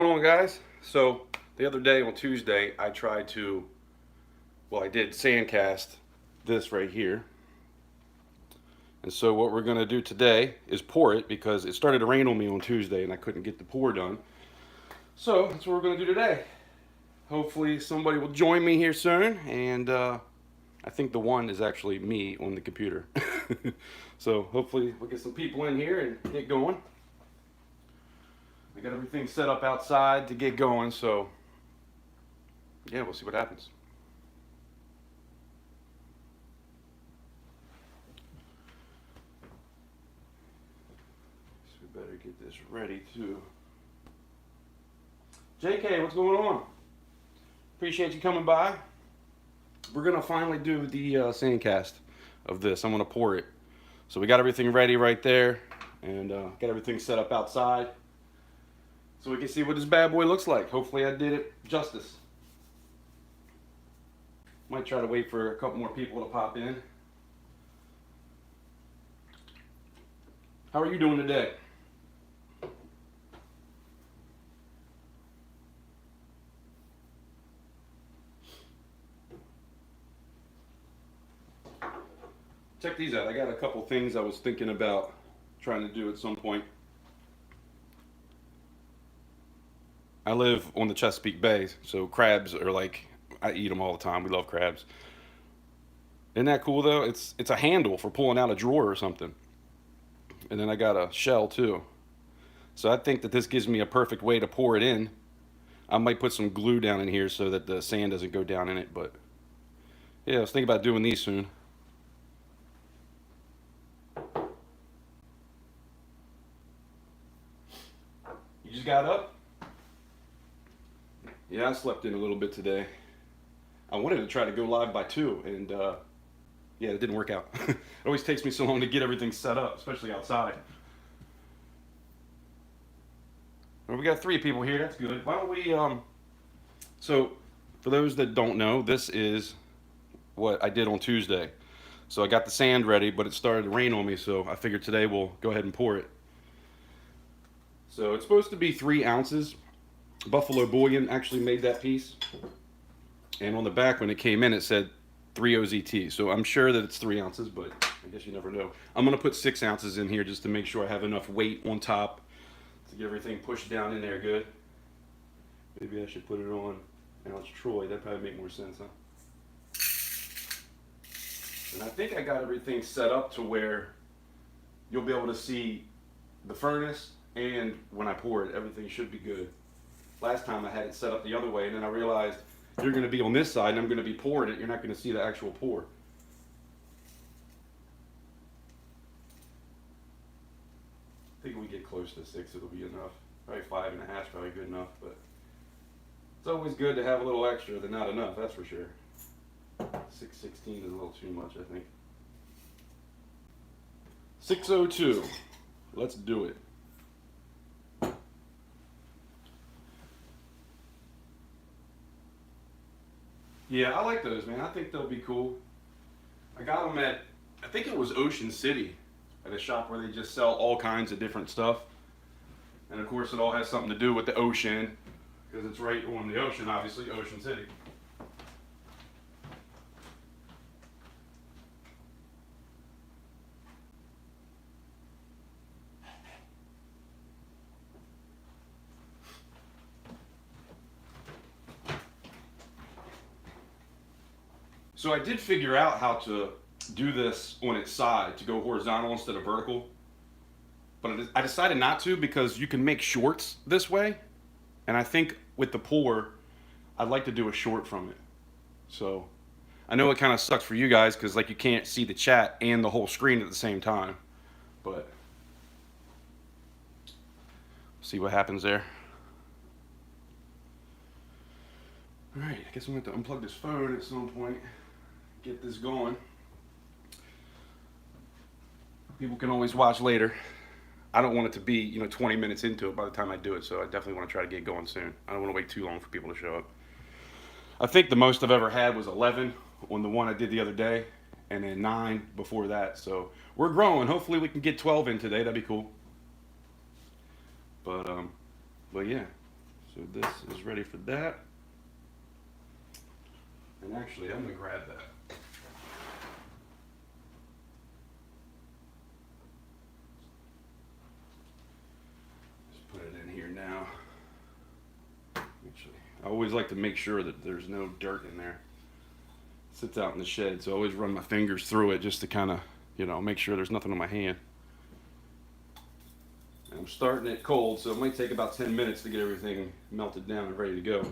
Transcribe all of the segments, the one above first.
What's going on, guys? So the other day on Tuesday, I did sandcast this right here. And so what we're going to do today is pour it because it started to rain on me on Tuesday and I couldn't get the pour done. So that's what we're going to do today. Hopefully somebody will join me here soon. And I think the one is actually me on the computer. So hopefully we'll get some people in here and get going. I got everything set up outside to get going, so yeah, we'll see what happens. So we better get this ready too. JK, what's going on? Appreciate you coming by. We're gonna finally do the sandcast of this. I'm gonna pour it. So we got everything ready right there, and got everything set up outside, so we can see what this bad boy looks like. Hopefully I did it justice. Might try to wait for a couple more people to pop in. How are you doing today? Check these out. I got a couple things I was thinking about trying to do at some point. I live on the Chesapeake Bay, so crabs are like, I eat them all the time. We love crabs. Isn't that cool though? It's a handle for pulling out a drawer or something. And then I got a shell too. So I think that this gives me a perfect way to pour it in. I might put some glue down in here so that the sand doesn't go down in it, but yeah, I was thinking about doing these soon. You just got up? Yeah, I slept in a little bit today. I wanted to try to go live by 2, and yeah, it didn't work out. It always takes me so long to get everything set up, especially outside. Well, we got 3 people here. That's good. Why don't we? So, for those that don't know, this is what I did on Tuesday. So I got the sand ready, but it started to rain on me, so I figured today we'll go ahead and pour it. So it's supposed to be 3 ounces. Buffalo Bullion actually made that piece. And on the back when it came in, it said 3 OZT. So I'm sure that it's 3 ounces, but I guess you never know. I'm going to put 6 ounces in here just to make sure I have enough weight on top to get everything pushed down in there good. Maybe I should put it on ounce Troy. That'd probably make more sense, huh? And I think I got everything set up to where you'll be able to see the furnace, and when I pour it, everything should be good. Last time I had it set up the other way, and then I realized you're going to be on this side and I'm going to be pouring it. You're not going to see the actual pour. I think we get close to 6, it'll be enough. Probably 5.5 is probably good enough, but it's always good to have a little extra than not enough, that's for sure. 616 is a little too much, I think. 602. Let's do it. Yeah, I like those, man. I think they'll be cool. I got them at, I think it was Ocean City, at a shop where they just sell all kinds of different stuff. And of course, it all has something to do with the ocean, because it's right on the ocean, obviously, Ocean City. So I did figure out how to do this on its side to go horizontal instead of vertical. But I decided not to because you can make shorts this way. And I think with the pour, I'd like to do a short from it. So I know it kind of sucks for you guys because like you can't see the chat and the whole screen at the same time. But see what happens there. All right, I guess I'm going to have to unplug this phone at some point. Get this going. People can always watch later. I don't want it to be, 20 minutes into it by the time I do it, so I definitely want to try to get going soon. I don't want to wait too long for people to show up. I think the most I've ever had was 11 on the one I did the other day, and then 9 before that. So we're growing. Hopefully we can get 12 in today. That'd be cool. But yeah. So this is ready for that. And actually, I'm going to grab that. Just put it in here now. Actually, I always like to make sure that there's no dirt in there. It sits out in the shed, so I always run my fingers through it just to kind of, make sure there's nothing on my hand. And I'm starting it cold, so it might take about 10 minutes to get everything melted down and ready to go.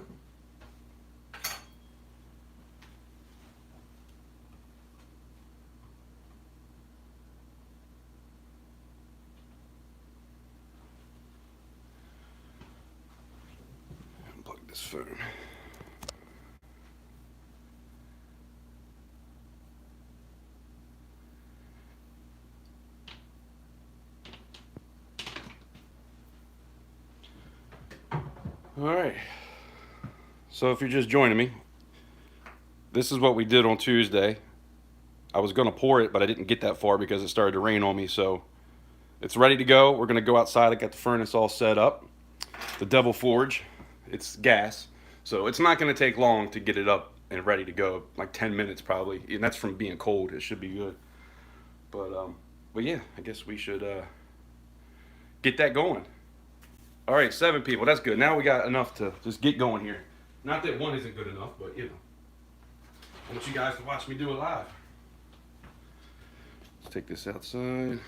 Unplug this phone. All right, so if you're just joining me, this is what we did on Tuesday. I was going to pour it, but I didn't get that far because it started to rain on me, so it's ready to go. We're going to go outside. I got the furnace all set up. The Devil Forge, it's gas, so it's not going to take long to get it up and ready to go, like 10 minutes probably, and that's from being cold. It should be good. But yeah, I guess we should get that going. All right, 7 people. That's good. Now we got enough to just get going here. Not that 1 isn't good enough, but I want you guys to watch me do it live. Let's take this outside.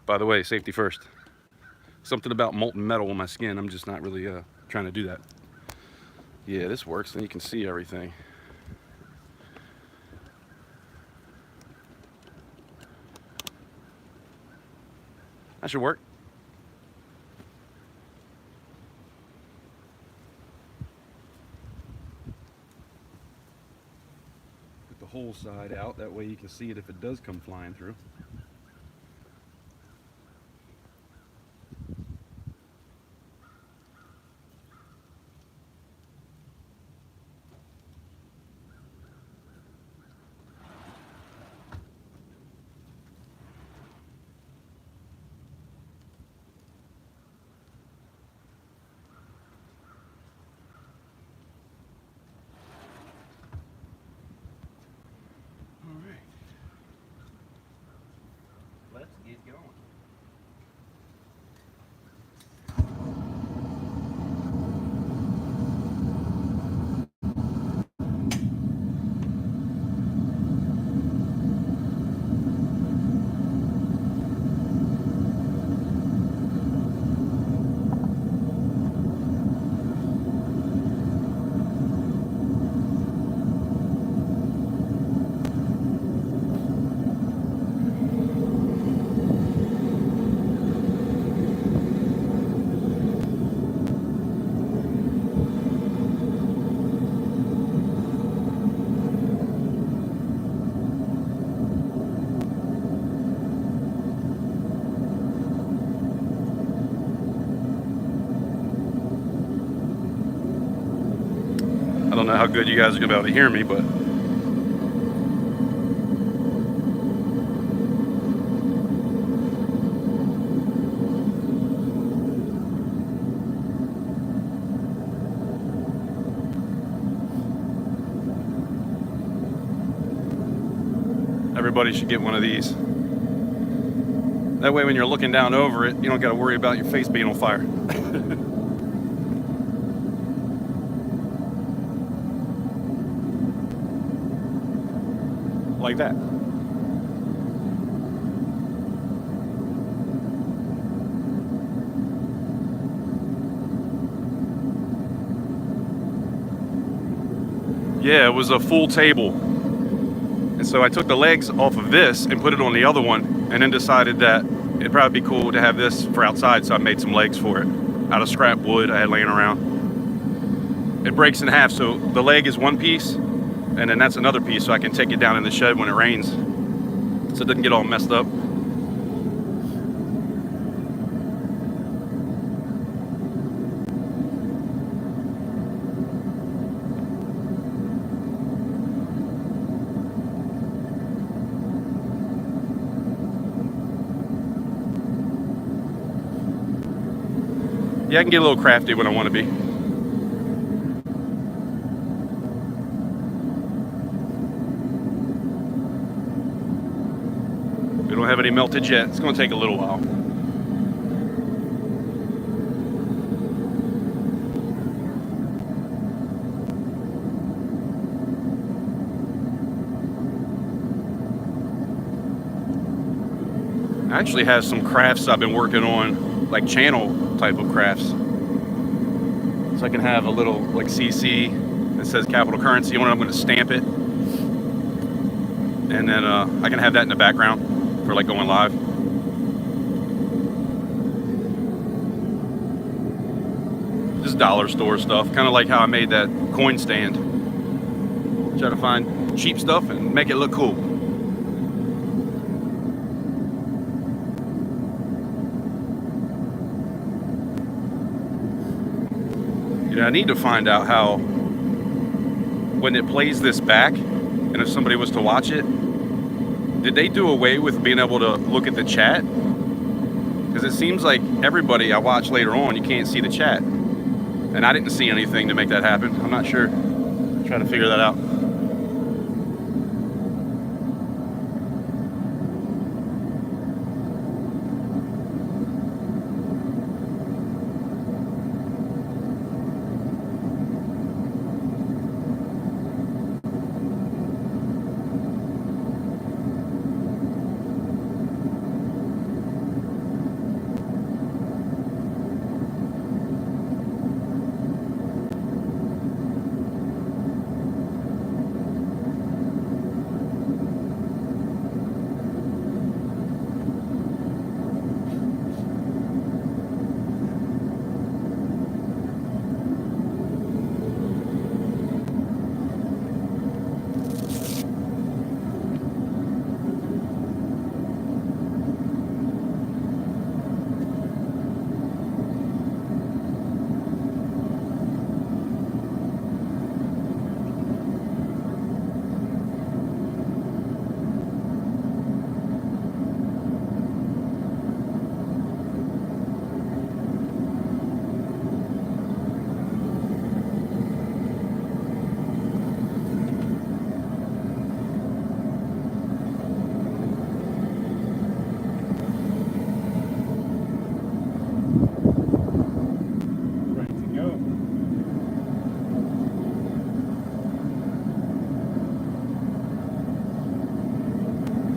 By the way, safety first. Something about molten metal on my skin. I'm just not really trying to do that. Yeah, this works. Then you can see everything. That should work. Put the whole side out. That way you can see it if it does come flying through. Let's get going. I don't know how good you guys are going to be able to hear me, but everybody should get one of these. That way when you're looking down over it, you don't got to worry about your face being on fire. Like that. Yeah, it was a full table. And so I took the legs off of this and put it on the other one, and then decided that it'd probably be cool to have this for outside, so I made some legs for it out of scrap wood I had laying around. It breaks in half, so the leg is one piece, and then that's another piece, so I can take it down in the shed when it rains, so it doesn't get all messed up. Yeah, I can get a little crafty when I want to be. We don't have any melted yet. It's going to take a little while. I actually have some crafts I've been working on, like channel type of crafts. So I can have a little like CC that says capital currency on it. I'm going to stamp it. And then I can have that in the background for like going live. Just dollar store stuff, kind of like how I made that coin stand. Try to find cheap stuff and make it look cool. You know, I need to find out how, when it plays this back, and if somebody was to watch it, did they do away with being able to look at the chat? Because it seems like everybody I watch later on, you can't see the chat. And I didn't see anything to make that happen. I'm not sure. Try to figure that out.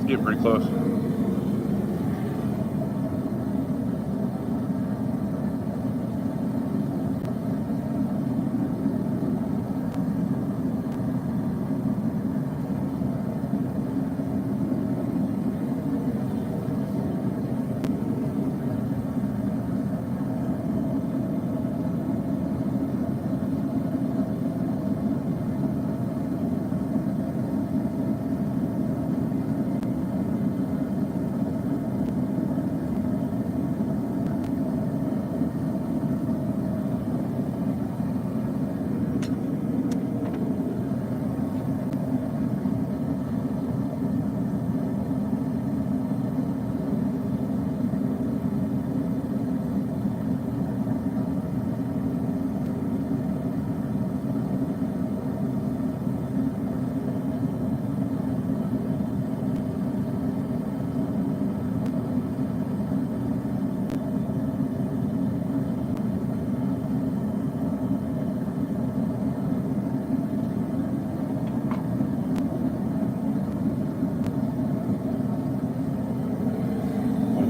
Getting pretty close.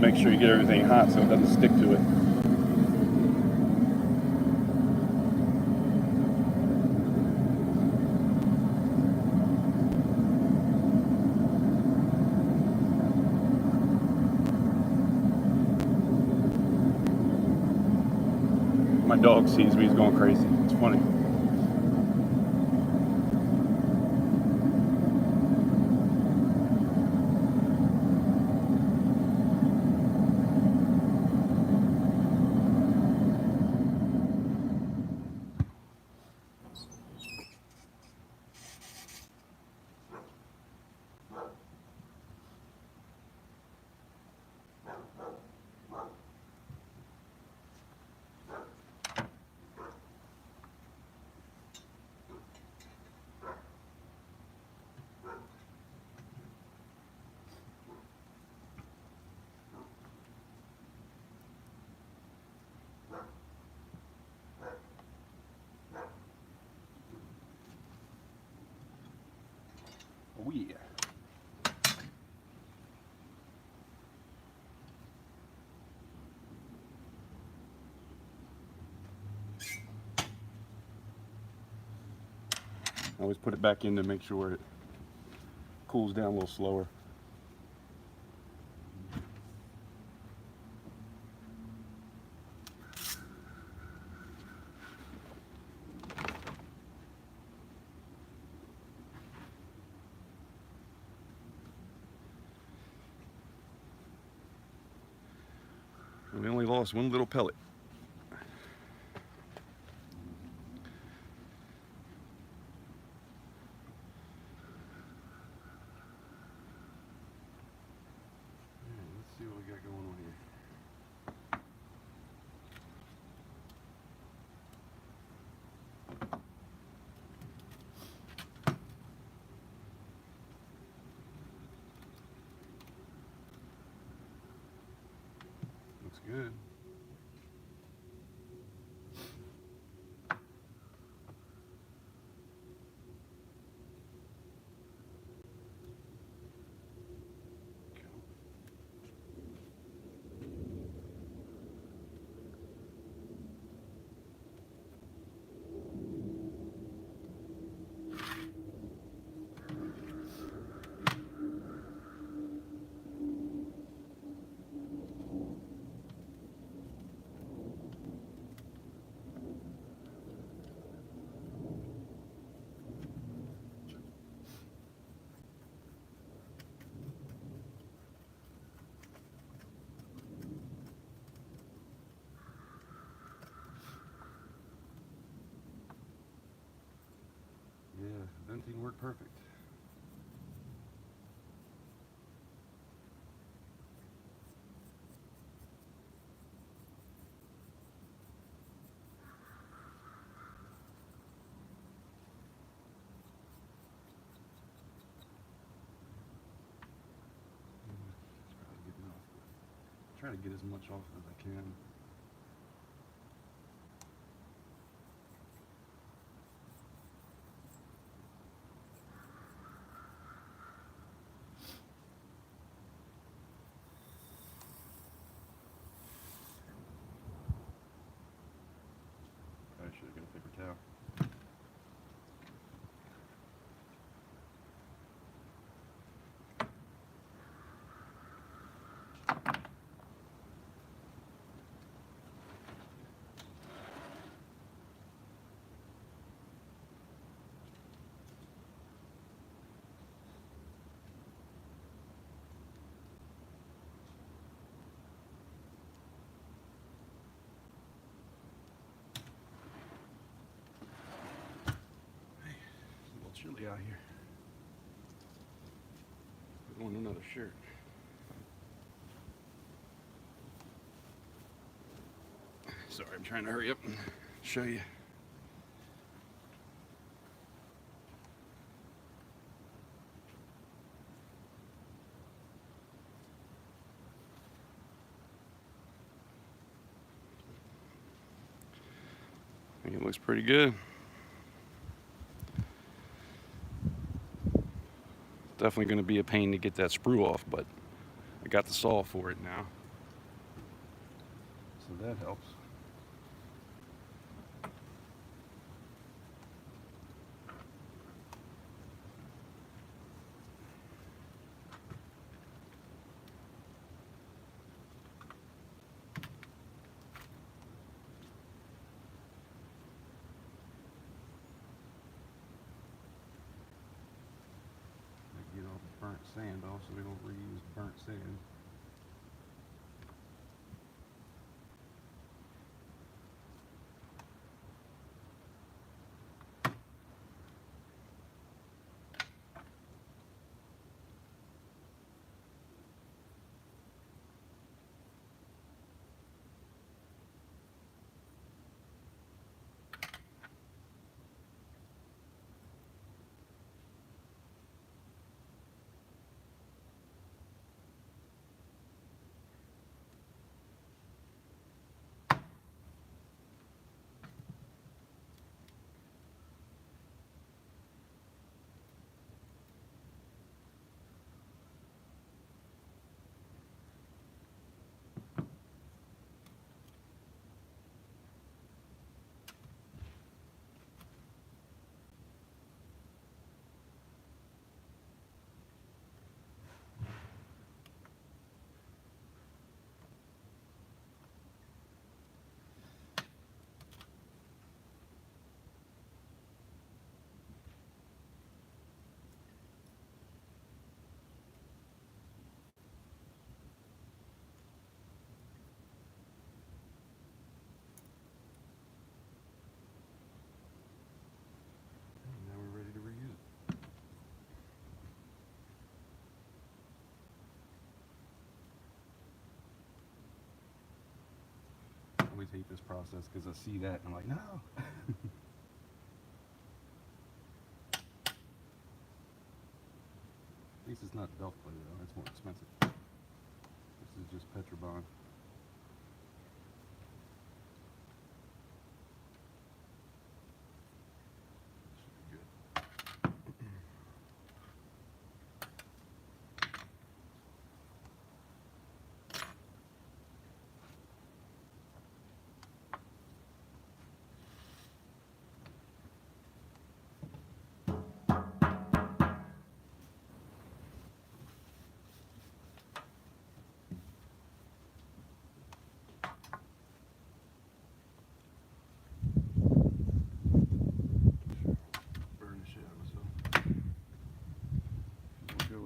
Make sure you get everything hot so it doesn't stick to it. My dog sees me, he's going crazy. It's funny. I always put it back in to make sure it cools down a little slower. We only lost one little pellet. Let's see what we got going on here. Looks good. Yeah, venting worked perfect. It's probably good enough. Try to get as much off as I can. I should have got a paper towel. It's a little chilly out here. Put on another shirt. Sorry, I'm trying to hurry up and show you. I think it looks pretty good. Definitely going to be a pain to get that sprue off, but I got the saw for it now, so that helps. Get all the burnt sand off so we don't reuse burnt sand. always hate this process because I see that and I'm like, no. At least it's not Delft plated though, that's more expensive. This is just Petrobond.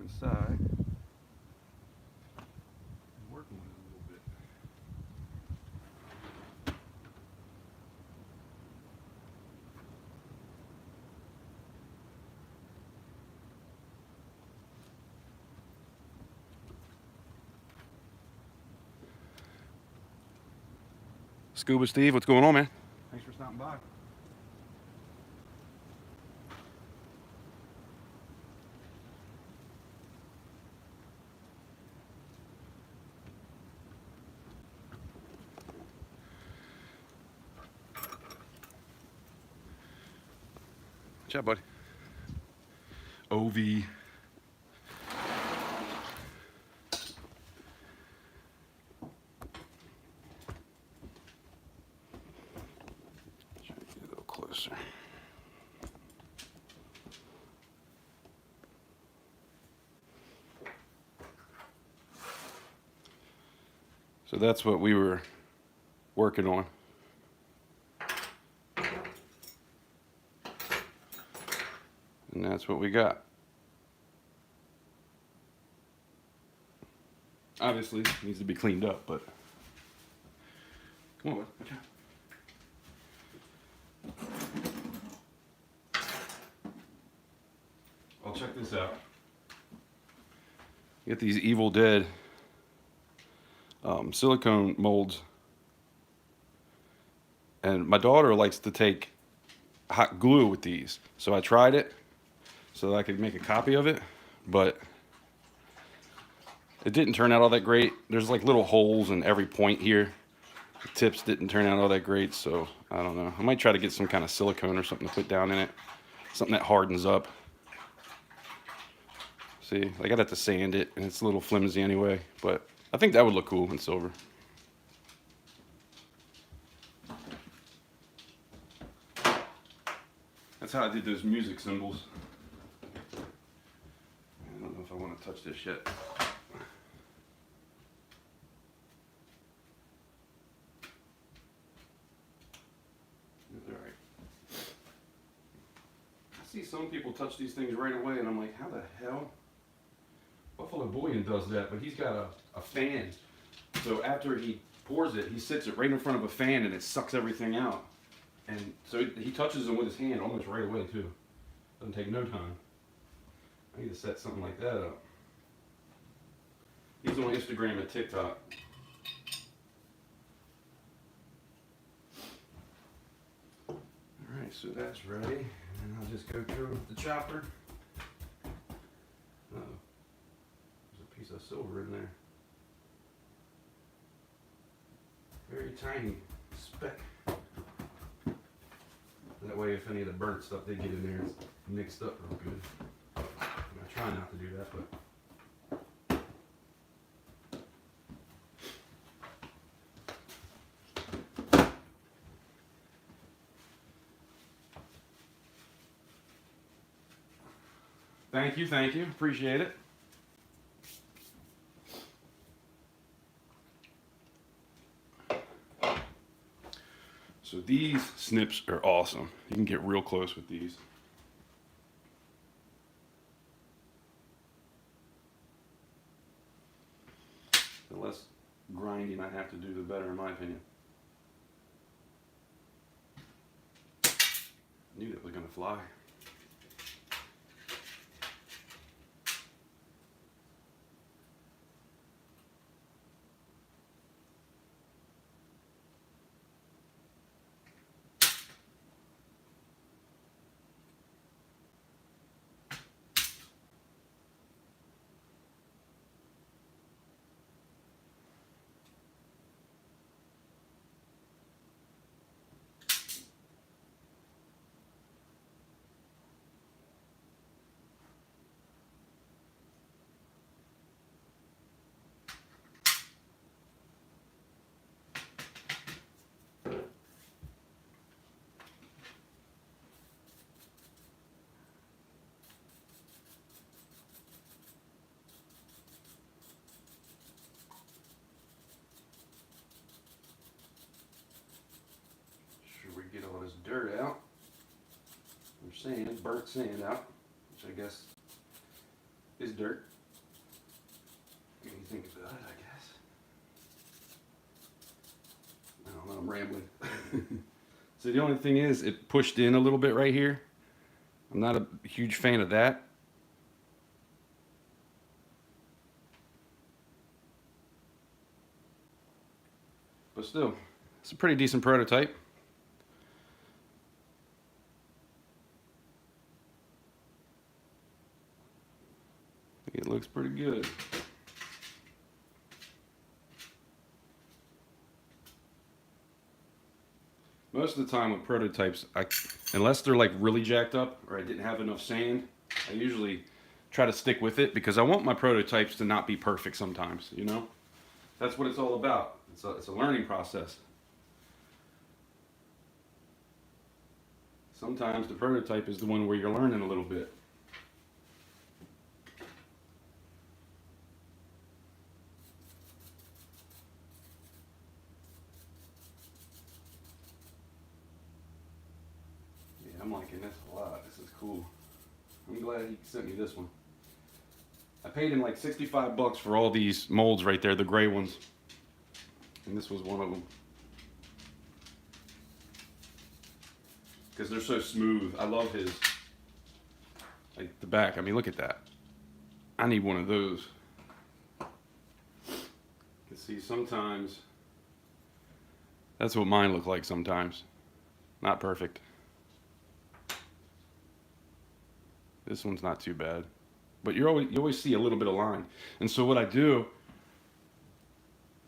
Inside, I'm working with it a little bit. Scuba Steve, what's going on, man? Thanks for stopping by. What's up, buddy? OV. Try to get a little closer. So that's what we were working on. And that's what we got. Obviously, it needs to be cleaned up, but come on, bud. Watch out. I'll check this out. You get these Evil Dead silicone molds, and my daughter likes to take hot glue with these. So I tried it so that I could make a copy of it, but it didn't turn out all that great. There's like little holes in every point here. The tips didn't turn out all that great, so I don't know. I might try to get some kind of silicone or something to put down in it, something that hardens up. See, like I'd have to sand it, and it's a little flimsy anyway, but I think that would look cool in silver. That's how I did those music symbols. I don't know if I want to touch this yet. That's all right. I see some people touch these things right away, and I'm like, how the hell? Buffalo Bullion does that, but he's got a fan. So after he pours it, he sits it right in front of a fan, and it sucks everything out. And so he touches them with his hand almost right away too. Doesn't take no time. I need to set something like that up. He's on Instagram and TikTok. Alright, so that's ready. And I'll just go through with the chopper. Uh-oh. There's a piece of silver in there. Very tiny speck. That way, if any of the burnt stuff they get in there, it's mixed up real good. I try not to do that, but. Thank you, appreciate it. So these snips are awesome. You can get real close with these. The less grinding I have to do, the better, in my opinion. I knew that was going to fly. dirt out, or sand, burnt sand out, which I guess is dirt. What do you think about it, I guess? I don't know, I'm rambling. So the only thing is, it pushed in a little bit right here. I'm not a huge fan of that. But still, it's a pretty decent prototype. I think it looks pretty good. Most of the time with prototypes, unless they're like really jacked up or I didn't have enough sand, I usually try to stick with it because I want my prototypes to not be perfect sometimes, you know? That's what it's all about. It's a learning process. Sometimes the prototype is the one where you're learning a little bit. Yeah, I'm liking this a lot. This is cool. I'm glad he sent me this one. I paid him like 65 bucks for all these molds right there, the gray ones. And this was one of them. Because they're so smooth. I love his. Like the back. I mean, look at that. I need one of those. You can see sometimes. That's what mine look like sometimes. Not perfect. This one's not too bad. But you always see a little bit of line. And so what I do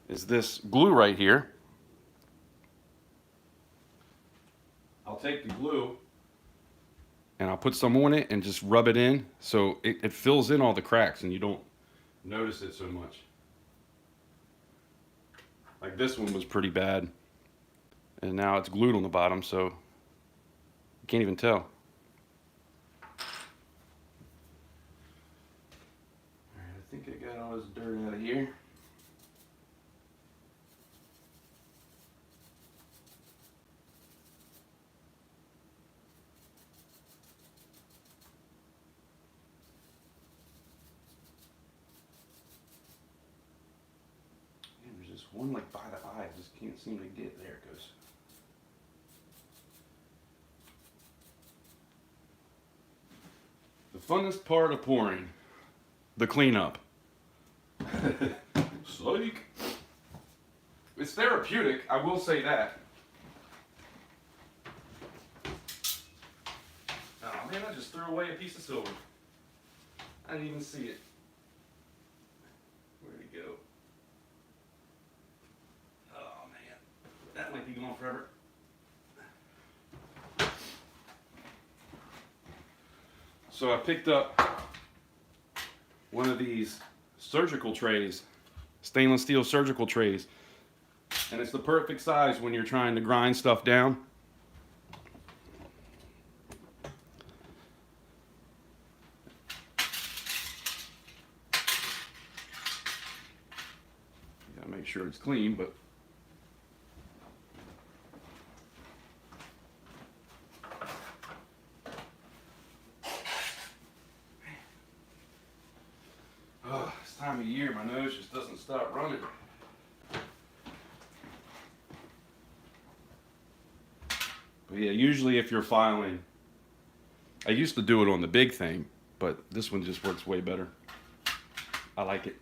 is this glue right here. I'll take the glue and I'll put some on it and just rub it in so it fills in all the cracks and you don't notice it so much. Like this one was pretty bad. And now it's glued on the bottom, so you can't even tell. Alright, I think I got all this dirt out of here. There's just one like by the eye, I just can't seem to get there. It goes. The funnest part of pouring, the cleanup. Psych. It's therapeutic, I will say that. Oh man, I just threw away a piece of silver. I didn't even see it. Where'd it go? Oh man, that might be going forever. So I picked up one of these surgical trays, stainless steel surgical trays, and it's the perfect size when you're trying to grind stuff down. Gotta make sure it's clean, but this time of year, my nose just doesn't stop running. But yeah, usually if you're filing, I used to do it on the big thing, but this one just works way better. I like it.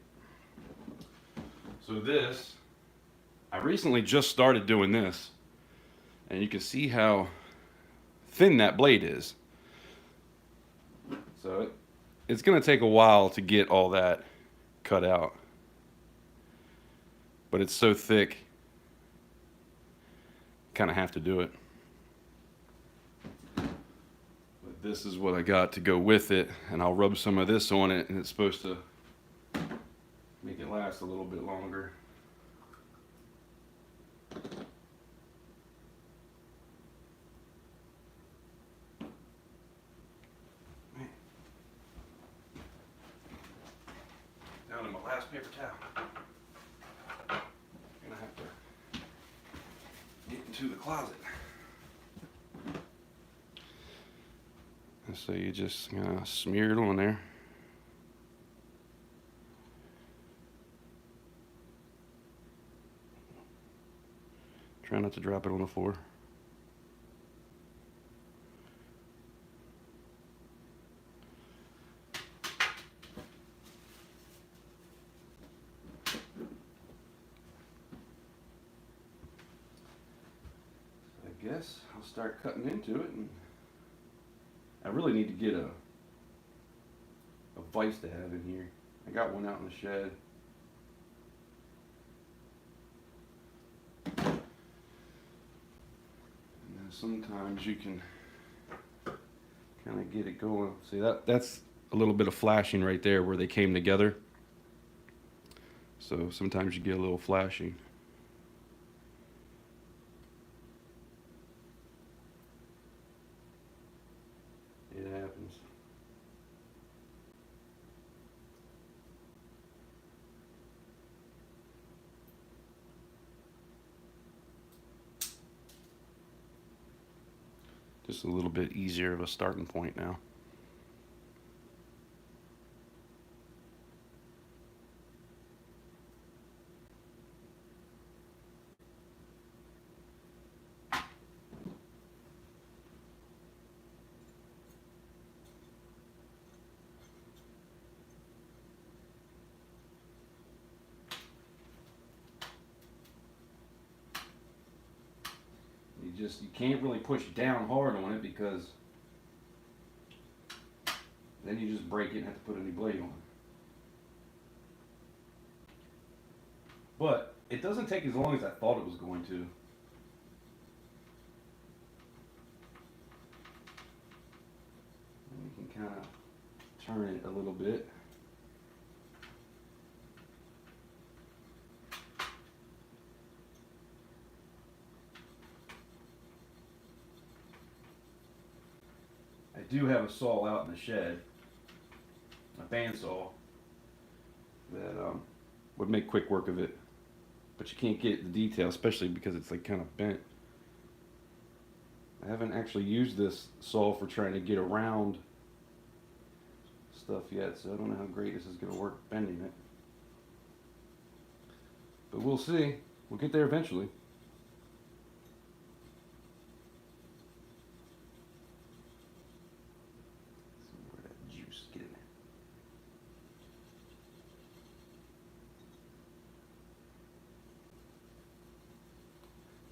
So this, I recently just started doing this, and you can see how thin that blade is. So it's going to take a while to get all that cut out. But it's so thick, kind of have to do it. But this is what I got to go with it, and I'll rub some of this on it, and it's supposed to make it last a little bit longer. Down to my last paper towel. Gonna have to get into the closet. So you just smear it on there. Try not to drop it on the floor. I guess I'll start cutting into it, and I really need to get a vise to have in here. I got one out in the shed. And then sometimes you can kind of get it going. See, that's a little bit of flashing right there where they came together. So sometimes you get a little flashing. It happens. Just a little bit easier of a starting point now. You can't really push down hard on it, because then you just break it and have to put a new blade on. But it doesn't take as long as I thought it was going to. And you can kind of turn it a little bit. I do have a saw out in the shed, a bandsaw, that would make quick work of it. But you can't get the detail, especially because it's like kind of bent. I haven't actually used this saw for trying to get around stuff yet, so I don't know how great this is going to work bending it. But we'll see. We'll get there eventually. See where that juice is getting.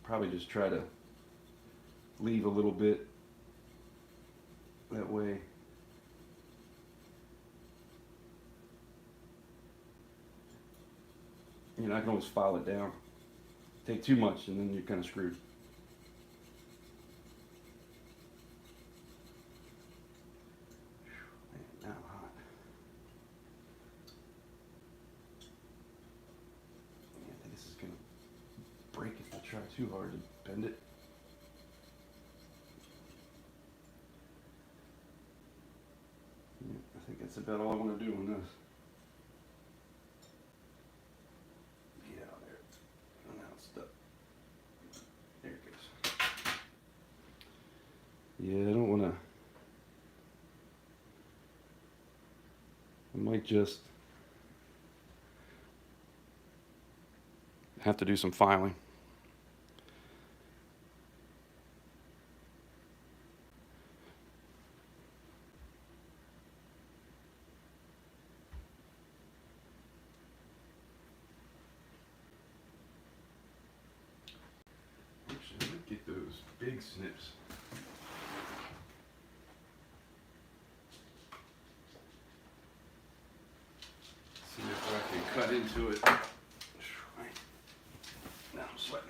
Probably just try to leave a little bit, that way I can always file it down. Take too much and then you're kind of screwed. Man, now I'm hot. Yeah, I think this is going to break if I try too hard to bend it. Yeah, I think that's about all I want to do on this. Get out there. Oh, now it's stuck. There it goes. Yeah, I don't want to. I might just have to do some filing. Actually, I might get those big snips. See if I can cut into it. Now I'm sweating.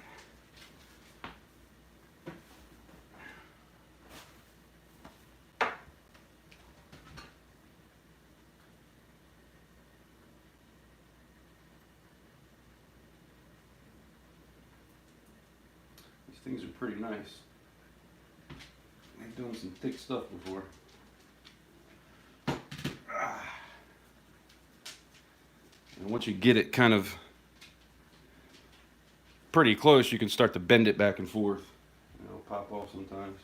These things are pretty nice. I've done some thick stuff before. And once you get it kind of pretty close, you can start to bend it back and forth. It'll pop off sometimes.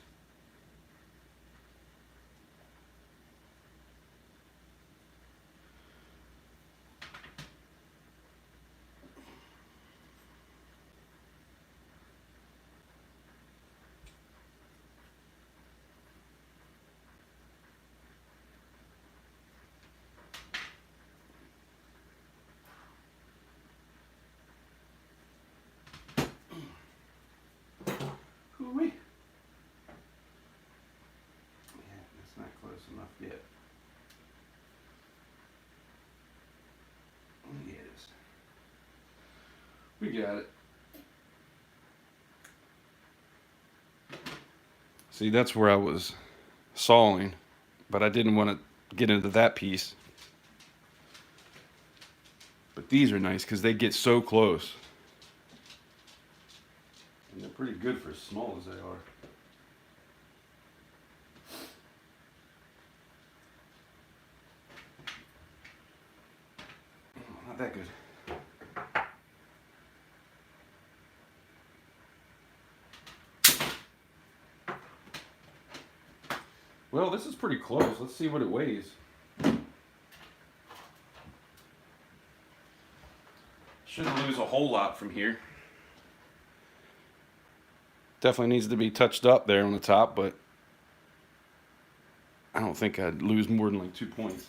Ooh-wee. Yeah, that's not close enough yet. Yeah, it is. We got it. See, that's where I was sawing, but I didn't want to get into that piece. But these are nice because they get so close. And they're pretty good for as small as they are. Not that good. Well, this is pretty close. Let's see what it weighs. Shouldn't lose a whole lot from here. Definitely needs to be touched up there on the top, but I don't think I'd lose more than like 2 points.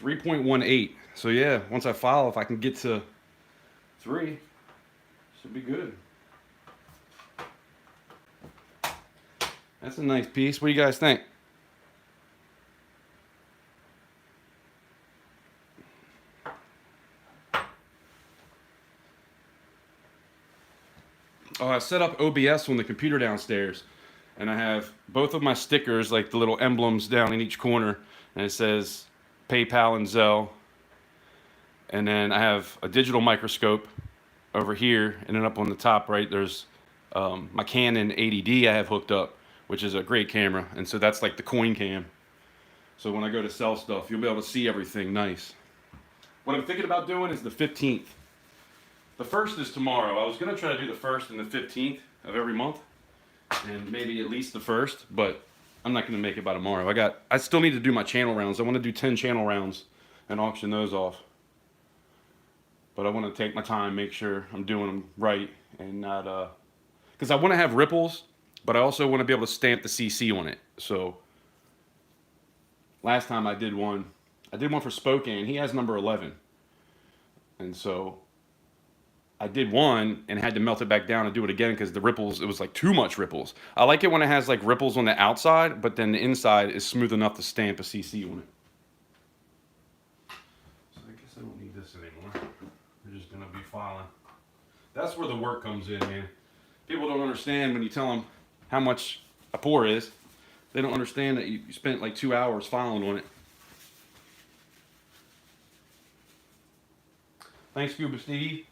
.18. So yeah, once I file, if I can get to 3, should be good. That's a nice piece. What do you guys think? Oh, I set up OBS on the computer downstairs, and I have both of my stickers, like the little emblems down in each corner, and it says PayPal and Zelle. And then I have a digital microscope over here, and then up on the top right, there's my Canon 80D I have hooked up, which is a great camera, and so that's like the coin cam. So when I go to sell stuff, you'll be able to see everything nice. What I'm thinking about doing is the 15th. The 1st is tomorrow. I was going to try to do the 1st and the 15th of every month, and maybe at least the 1st, but I'm not going to make it by tomorrow. I still need to do my channel rounds. I want to do 10 channel rounds and auction those off. But I want to take my time, make sure I'm doing them right, and not, because I want to have ripples, but I also want to be able to stamp the CC on it. So last time I did one for Spokane. He has number 11. And so I did one and had to melt it back down and do it again because the ripples, it was like too much ripples. I like it when it has like ripples on the outside, but then the inside is smooth enough to stamp a CC on it. So I guess I don't need this anymore. We're just gonna be filing. That's where the work comes in, man. People don't understand when you tell them how much a pour is. They don't understand that you spent like 2 hours filing on it. Thanks, Scuba Steve.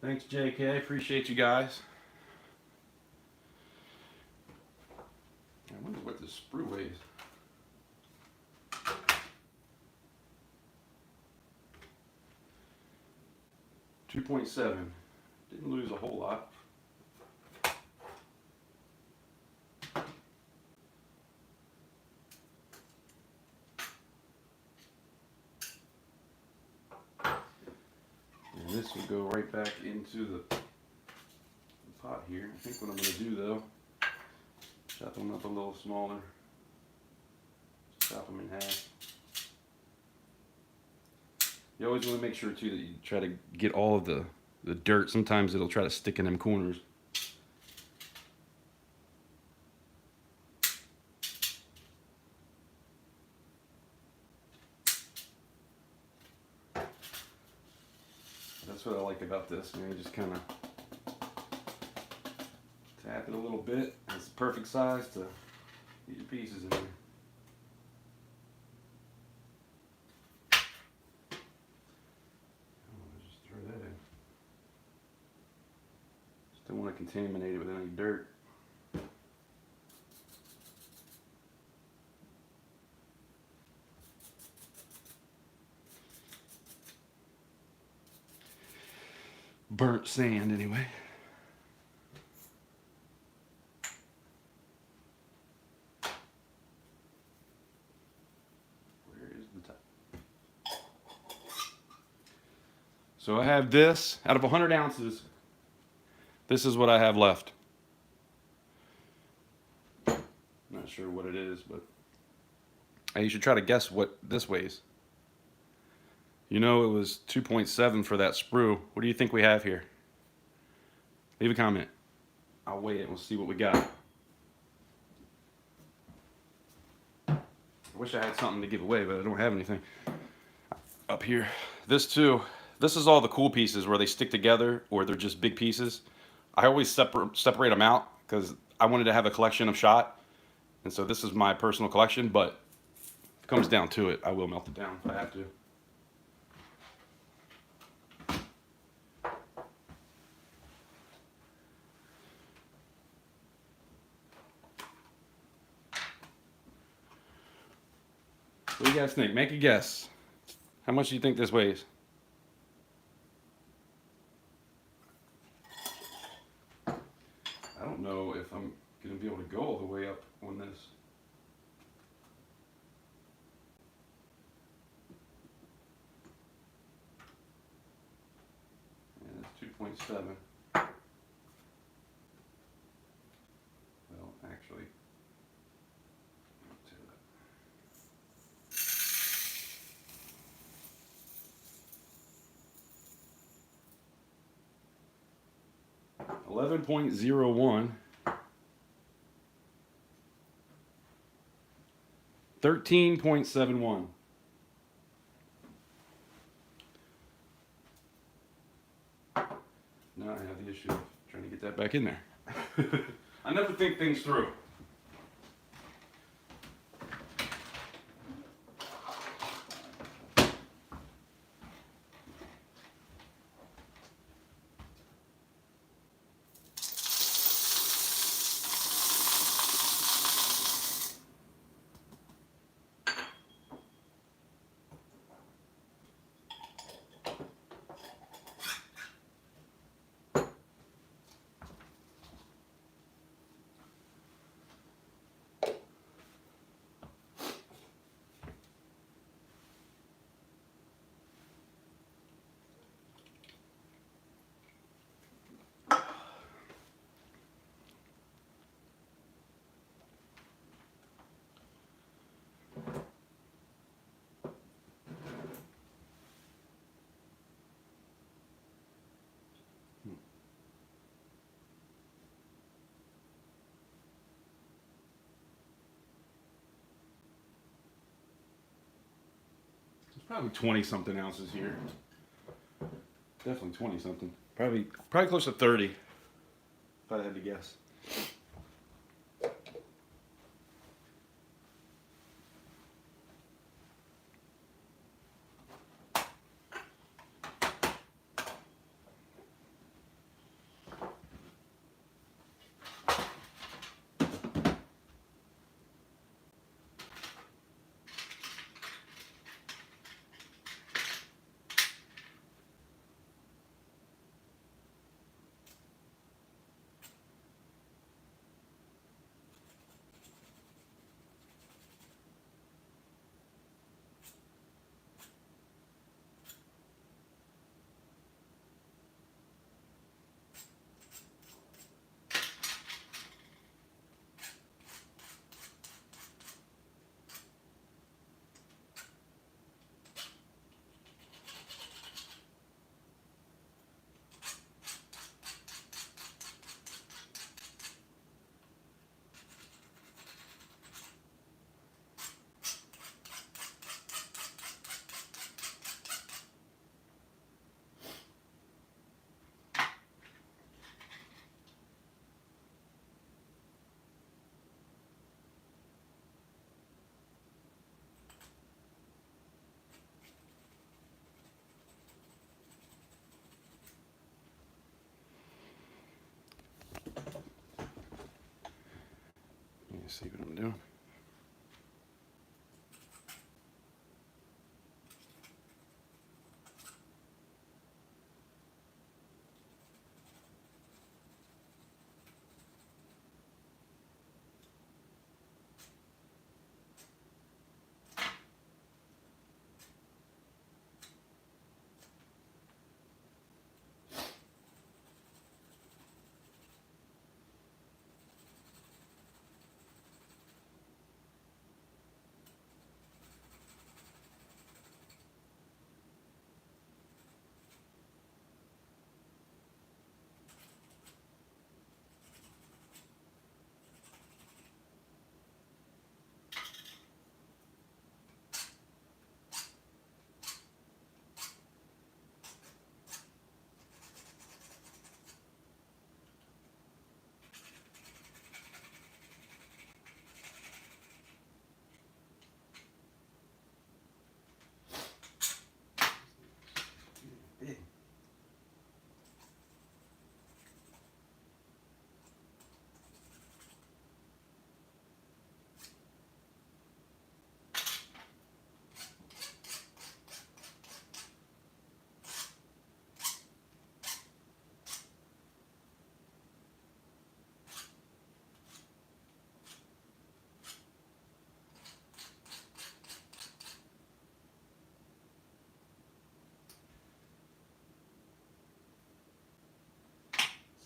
Thanks, JK. Appreciate you guys. I wonder what this sprue weighs. .7. Didn't lose a whole lot. And this will go right back into the pot here. I think what I'm going to do though, chop them up a little smaller. Chop them in half. You always want to make sure too that you try to get all of the dirt. Sometimes it'll try to stick in them corners. That's what I like about this, man. You just kind of tap it a little bit. It's the perfect size to get your pieces in there. Just throw that in. Just don't want to contaminate it with any dirt. Burnt sand, anyway. Where is the top? So I have this, out of 100 ounces, this is what I have left. Not sure what it is, but you should try to guess what this weighs. You know it was 2.7 for that sprue. What do you think we have here? Leave a comment. I'll weigh it. We'll see what we got. I wish I had something to give away, but I don't have anything. Up here. This too. This is all the cool pieces where they stick together or they're just big pieces. I always separate them out because I wanted to have a collection of shot. And so this is my personal collection, but if it comes down to it, I will melt it down if I have to. What do you guys think? Make a guess. How much do you think this weighs? I don't know if I'm going to be able to go all the way up on this. Yeah, that's 2.7. Well, actually, 11.01. 13.71. Now I have the issue of trying to get that back in there. I never think things through. Probably 20 something ounces here. Definitely 20 something. Probably close to 30 if I had to guess. Let me see what I'm doing.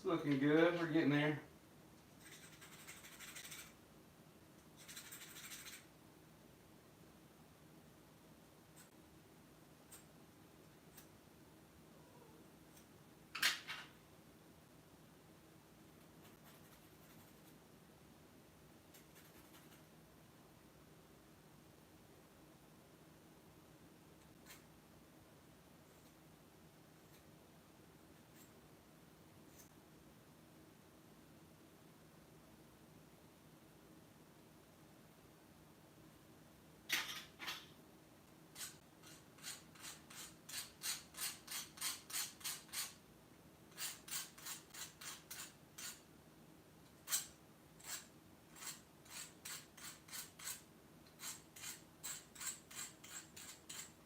looking good. We're getting there.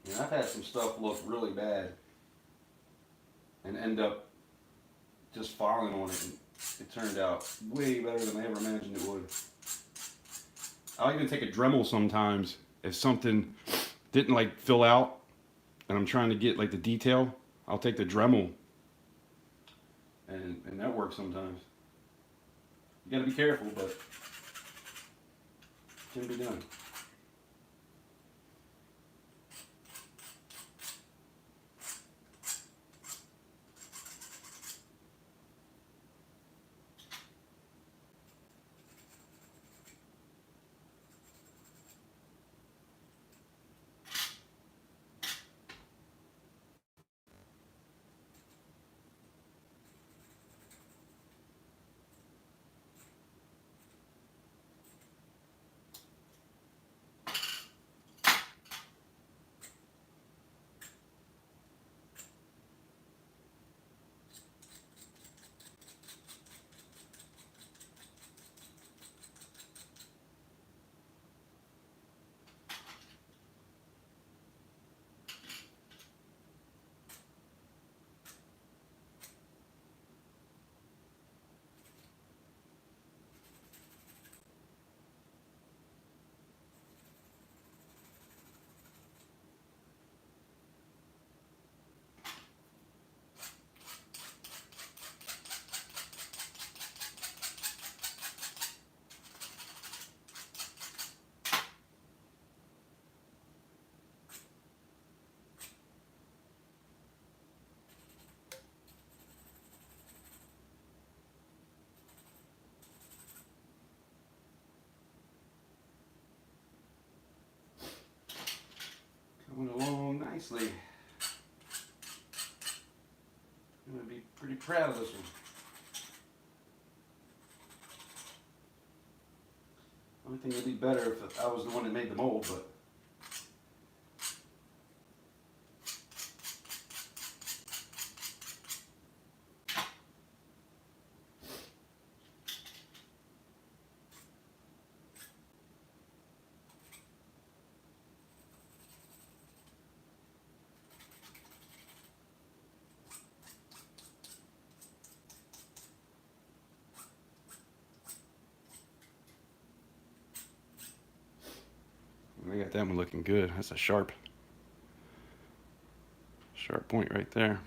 And I've had some stuff look really bad and end up just falling on it, and it turned out way better than I ever imagined it would. I'll even take a Dremel sometimes if something didn't like fill out and I'm trying to get like the detail. I'll take the Dremel, and that works sometimes. You gotta be careful, but it can be done. Coming along nicely. I'm gonna be pretty proud of this one. Only thing would be better if I was the one that made the mold, but I got that one looking good. That's a sharp point right there.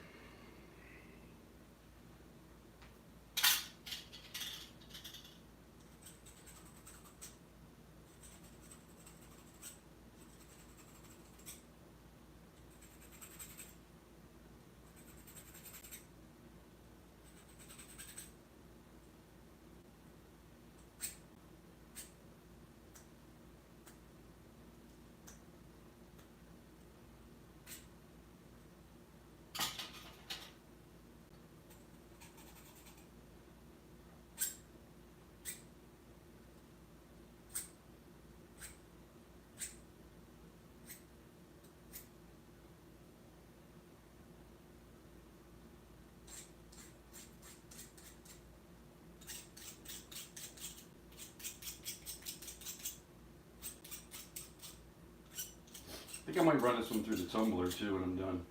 I think I might run this one through the tumbler too when I'm done.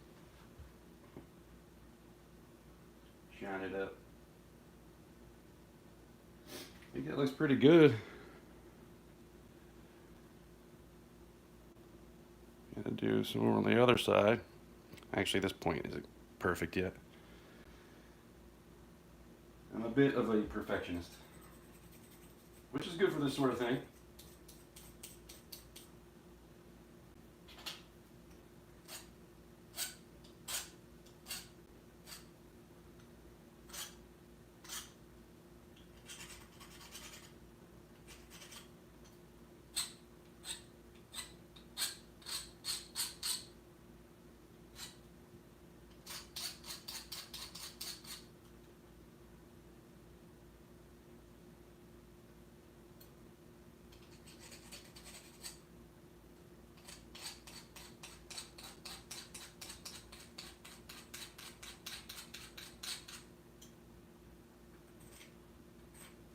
Shine it up. I think that looks pretty good. Gotta do some more on the other side. Actually, this point isn't perfect yet. I'm a bit of a perfectionist, which is good for this sort of thing.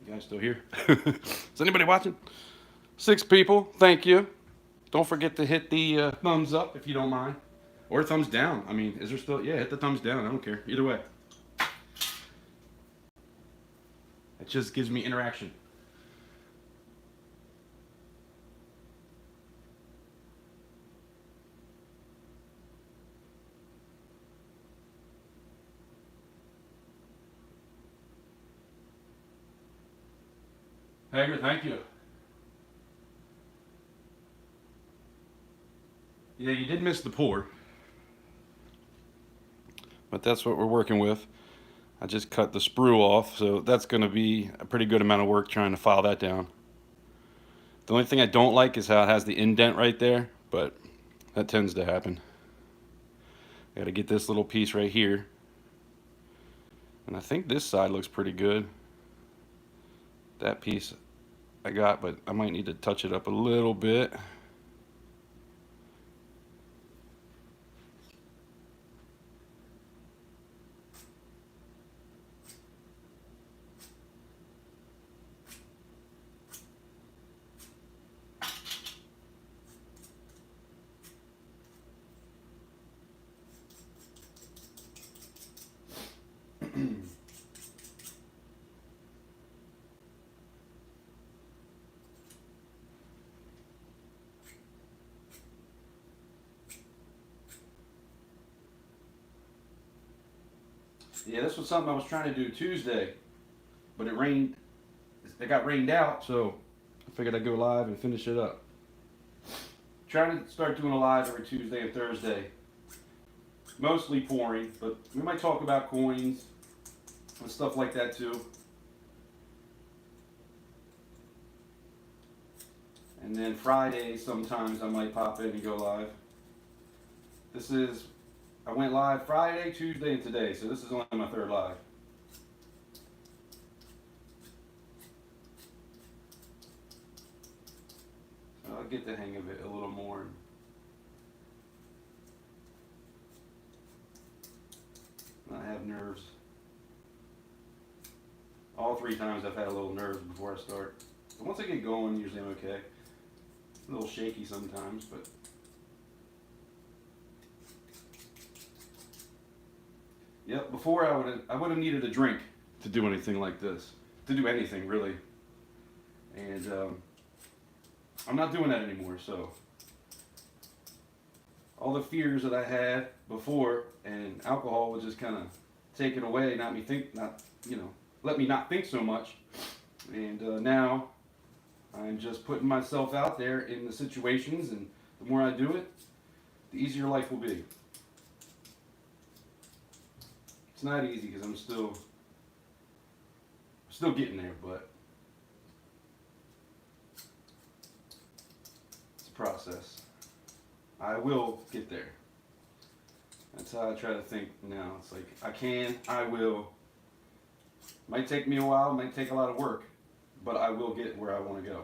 You guys still here? Is anybody watching? 6 people, thank you. Don't forget to hit the thumbs up if you don't mind. Or thumbs down. I mean, is there still, yeah, hit the thumbs down. I don't care. Either way. It just gives me interaction. Hager, thank you. Yeah, you did miss the pour. But that's what we're working with. I just cut the sprue off, so that's going to be a pretty good amount of work trying to file that down. The only thing I don't like is how it has the indent right there, but that tends to happen. I got to get this little piece right here. And I think this side looks pretty good. That piece I got, but I might need to touch it up a little bit. Yeah, this was something I was trying to do Tuesday, but it rained. It got rained out, so I figured I'd go live and finish it up. Trying to start doing a live every Tuesday and Thursday. Mostly pouring, but we might talk about coins and stuff like that too. And then Friday, sometimes I might pop in and go live. I went live Friday, Tuesday, and today, so this is only my 3rd live. So I'll get the hang of it a little more. I have nerves. All 3 times I've had a little nerves before I start. But once I get going, usually I'm okay. A little shaky sometimes, but yep. Before I would have needed a drink to do anything like this, to do anything really, and I'm not doing that anymore. So all the fears that I had before, and alcohol would just kind of take it away, let me not think so much, and now I'm just putting myself out there in the situations, and the more I do it, the easier life will be. It's not easy because I'm still getting there, but it's a process. I will get there. That's how I try to think now. It's like, I will. Might take me a while, might take a lot of work, but I will get where I want to go.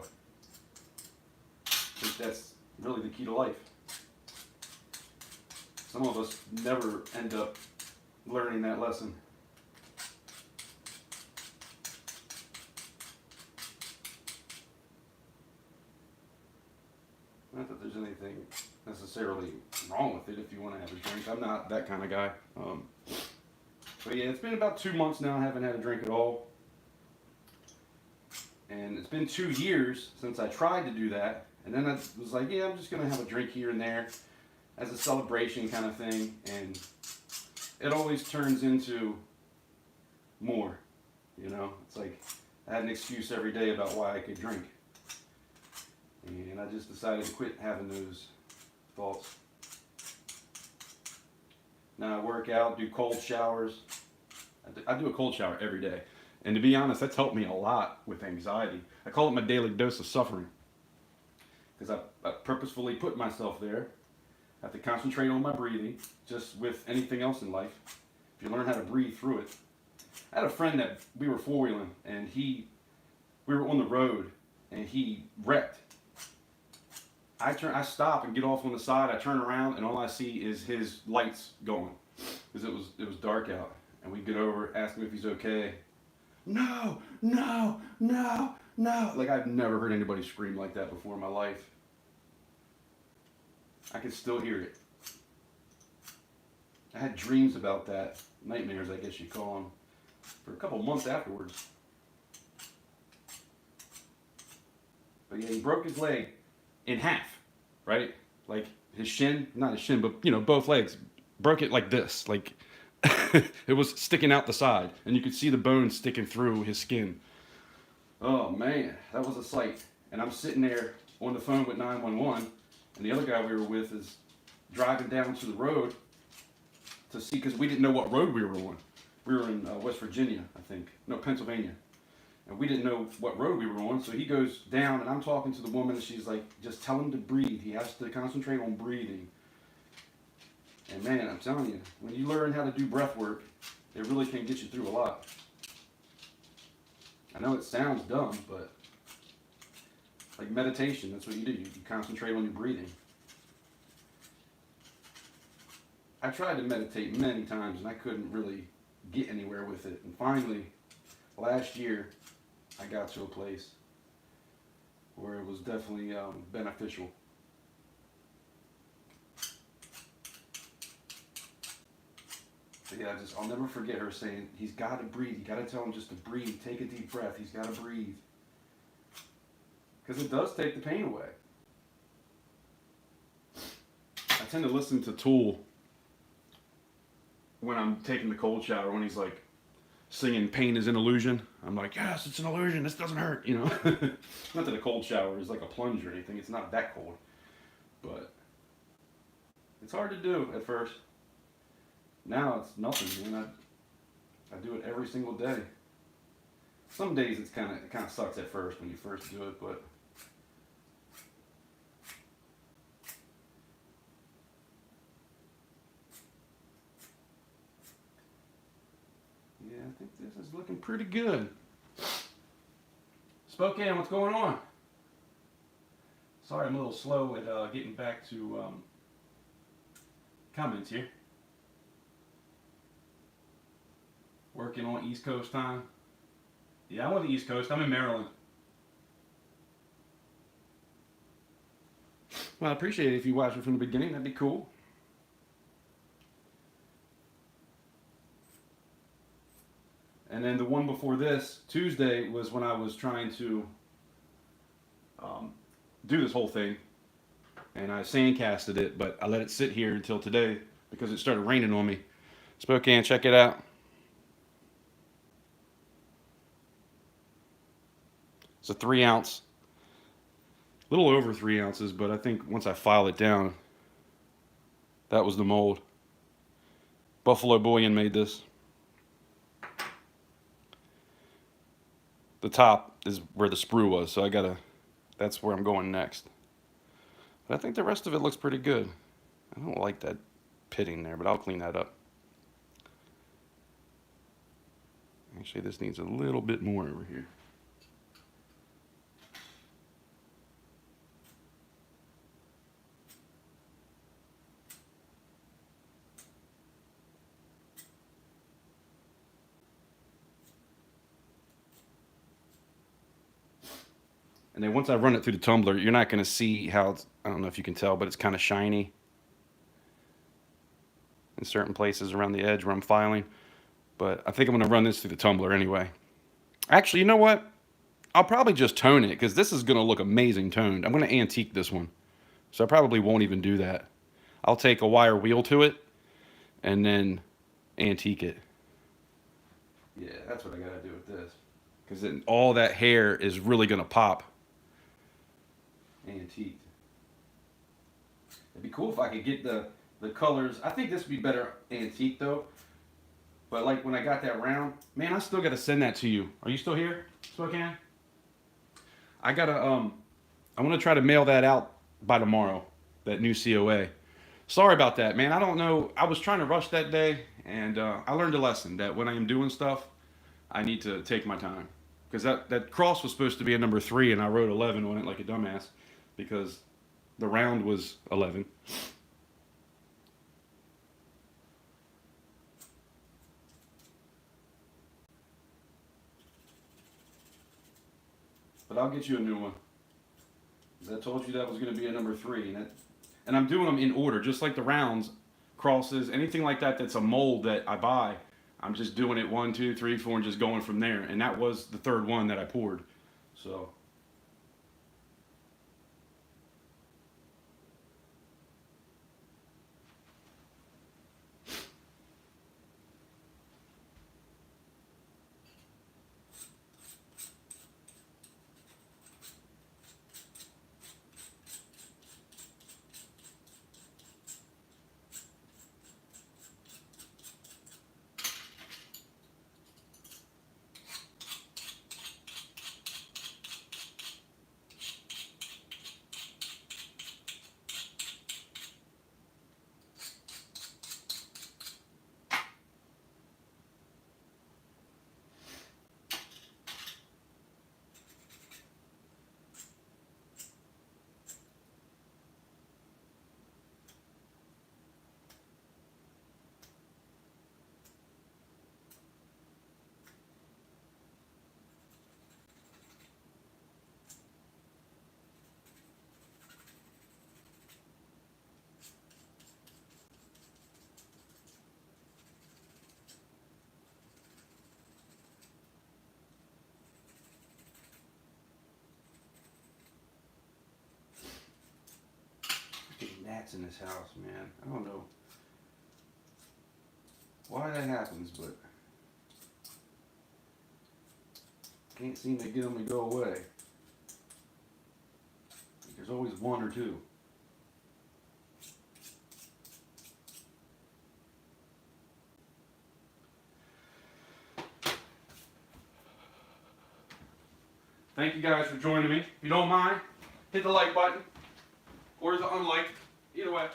I think that's really the key to life. Some of us never end up learning that lesson. Not that there's anything necessarily wrong with it if you want to have a drink. I'm not that kind of guy. But yeah, it's been about 2 months now I haven't had a drink at all. And it's been 2 years since I tried to do that. And then I was like, yeah, I'm just going to have a drink here and there as a celebration kind of thing. And it always turns into more. You know, it's like I had an excuse every day about why I could drink. And I just decided to quit having those thoughts. Now I work out, do cold showers. I do a cold shower every day. And to be honest, that's helped me a lot with anxiety. I call it my daily dose of suffering. Because I purposefully put myself there. I have to concentrate on my breathing, just with anything else in life. If you learn how to breathe through it. I had a friend that we were four-wheeling, and we were on the road, and he wrecked. I stop and get off on the side. I turn around, and all I see is his lights going, because it was dark out. And we get over, ask him if he's okay. No, no, no, no. Like I've never heard anybody scream like that before in my life. I can still hear it. I had dreams about that, nightmares, I guess you call them, for a couple months afterwards. But yeah, he broke his leg in half, right? Like his shin, not his shin, but you know, both legs. Broke it like this, like it was sticking out the side, and you could see the bone sticking through his skin. Oh man, that was a sight. And I'm sitting there on the phone with 911, and the other guy we were with is driving down to the road to see, because we didn't know what road we were on. We were in West Virginia, I think. No, Pennsylvania. And we didn't know what road we were on, so he goes down, and I'm talking to the woman, and she's like, just tell him to breathe. He has to concentrate on breathing. And man, I'm telling you, when you learn how to do breath work, it really can get you through a lot. I know it sounds dumb, but like meditation, that's what you do. You concentrate on your breathing. I tried to meditate many times, and I couldn't really get anywhere with it. And finally, last year, I got to a place where it was definitely beneficial. But yeah, I'll never forget her saying, he's got to breathe. You got to tell him just to breathe. Take a deep breath. He's got to breathe. Because it does take the pain away. I tend to listen to Tool when I'm taking the cold shower, when he's like singing Pain is an Illusion. I'm like, yes, it's an illusion. This doesn't hurt, you know. Not that a cold shower is like a plunge or anything. It's not that cold. But it's hard to do at first. Now it's nothing, man. I do it every single day. Some days it kind of sucks at first when you first do it, but yeah, I think this is looking pretty good. Spokane, what's going on? Sorry, I'm a little slow at getting back to comments here. Working on East Coast time. Yeah, I'm on the East Coast. I'm in Maryland. Well, I appreciate it if you watch it from the beginning. That'd be cool. And then the one before this, Tuesday, was when I was trying to do this whole thing. And I sandcasted it, but I let it sit here until today because it started raining on me. Spokane, check it out. It's a 3 ounce, a little over 3 ounces, but I think once I file it down, that was the mold. Buffalo Bullion made this. The top is where the sprue was, so that's where I'm going next. But I think the rest of it looks pretty good. I don't like that pitting there, but I'll clean that up. Actually, this needs a little bit more over here. And then once I run it through the tumbler, you're not going to see how it's, I don't know if you can tell, but it's kind of shiny in certain places around the edge where I'm filing. But I think I'm going to run this through the tumbler anyway. Actually, you know what? I'll probably just tone it because this is going to look amazing toned. I'm going to antique this one. So I probably won't even do that. I'll take a wire wheel to it and then antique it. Yeah, that's what I gotta do with this. Because then all that hair is really gonna pop. Antique. It'd be cool if I could get the colors. I think this would be better antique though. But like when I got that round, man, I still gotta send that to you. Are you still here, Spokane? I gotta I want to try to mail that out by tomorrow. That new COA. Sorry about that, man. I don't know. I was trying to rush that day, and I learned a lesson that when I am doing stuff, I need to take my time. Because that cross was supposed to be a number 3, and I wrote 11 on it like a dumbass because the round was 11. But I'll get you a new one. Because I told you that was going to be a number 3, and I'm doing them in order, just like the rounds, crosses, anything like that. That's a mold that I buy. I'm just doing it 1, 2, 3, 4, and just going from there. And that was the third one that I poured. So. Gnats in this house, man. I don't know why that happens, but can't seem to get them to go away. There's always one or two. Thank you guys for joining me. If you don't mind, hit the like button or the unlike. Either way.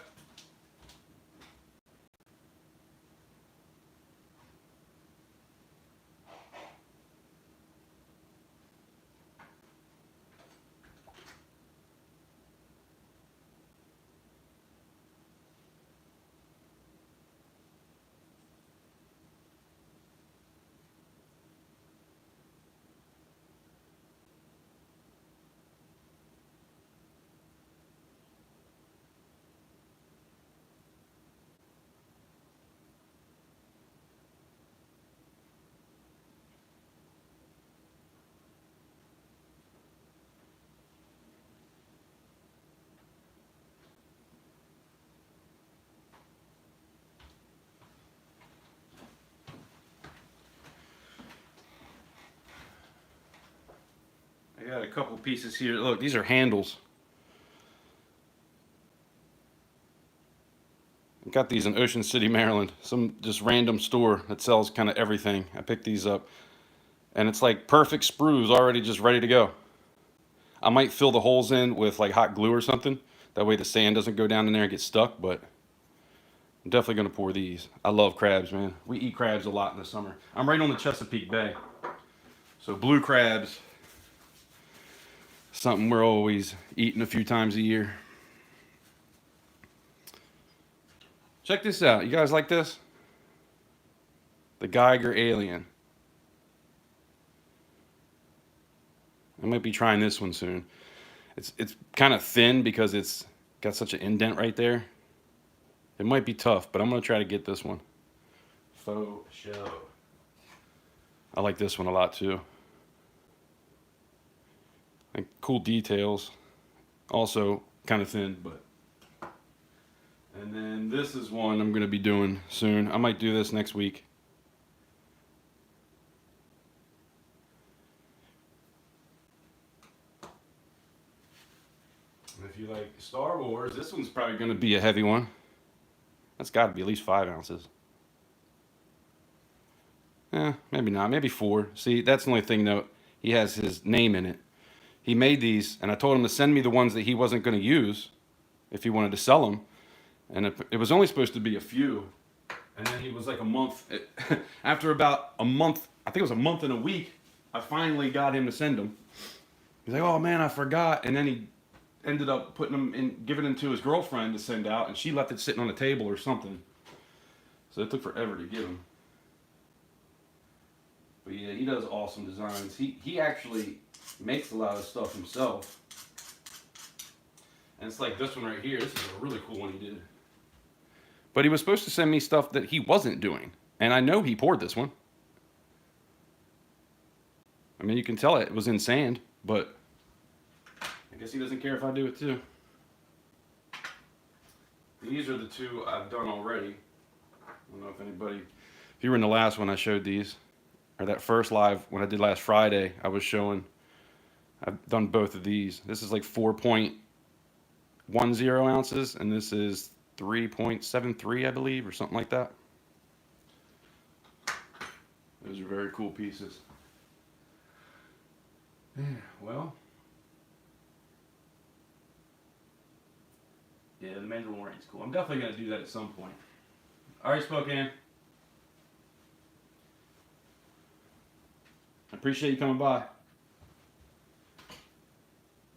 I got a couple pieces here. Look, these are handles. I got these in Ocean City, Maryland. Some just random store that sells kind of everything. I picked these up. And it's like perfect sprues already just ready to go. I might fill the holes in with like hot glue or something. That way the sand doesn't go down in there and get stuck, but I'm definitely going to pour these. I love crabs, man. We eat crabs a lot in the summer. I'm right on the Chesapeake Bay. So blue crabs, something we're always eating a few times a year. Check this out. You guys like this? The Geiger Alien. I might be trying this one soon. It's kind of thin because it's got such an indent right there. It might be tough, but I'm going to try to get this one. Faux show. I like this one a lot too. Like cool details. Also kind of thin, but. And then this is one I'm going to be doing soon. I might do this next week. you like Star Wars, this one's probably going to be a heavy one. That's got to be at least 5 ounces. Maybe not. Maybe 4. See, that's the only thing, though. He has his name in it. He made these, and I told him to send me the ones that he wasn't going to use if he wanted to sell them. And it was only supposed to be a few. And then he was like a month. After about a month, I think it was a month and a week, I finally got him to send them. He's like, oh man, I forgot. And then he ended up putting them in, giving them to his girlfriend to send out, and she left it sitting on the table or something. So it took forever to get them. But yeah, he does awesome designs. He actually makes a lot of stuff himself. And it's like this one right here. This is a really cool one he did. But he was supposed to send me stuff that he wasn't doing. And I know he poured this one. I mean, you can tell it was in sand, but I guess he doesn't care if I do it too. These are the 2 I've done already. I don't know if anybody, if you were in the last one I showed these, or that first live when I did last Friday, I was showing, I've done both of these. This is like 4.10 ounces, and this is 3.73, I believe, or something like that. Those are very cool pieces. Well, yeah, the Mandalorian's cool. I'm definitely going to do that at some point. All right, Spokane. I appreciate you coming by.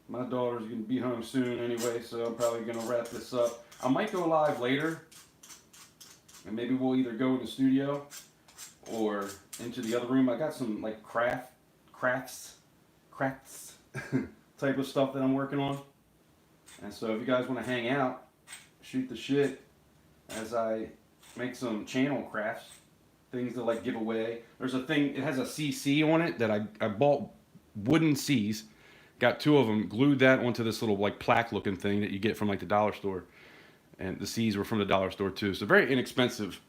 My daughter's going to be home soon anyway, so I'm probably going to wrap this up. I might go live later, and maybe we'll either go in the studio or into the other room. I got some like crafts type of stuff that I'm working on. And so if you guys want to hang out, shoot the shit as I make some channel crafts, things to like give away. There's a thing, it has a CC on it that I bought wooden C's, got 2 of them, glued that onto this little like plaque looking thing that you get from like the dollar store. And the C's were from the dollar store too. So very inexpensive,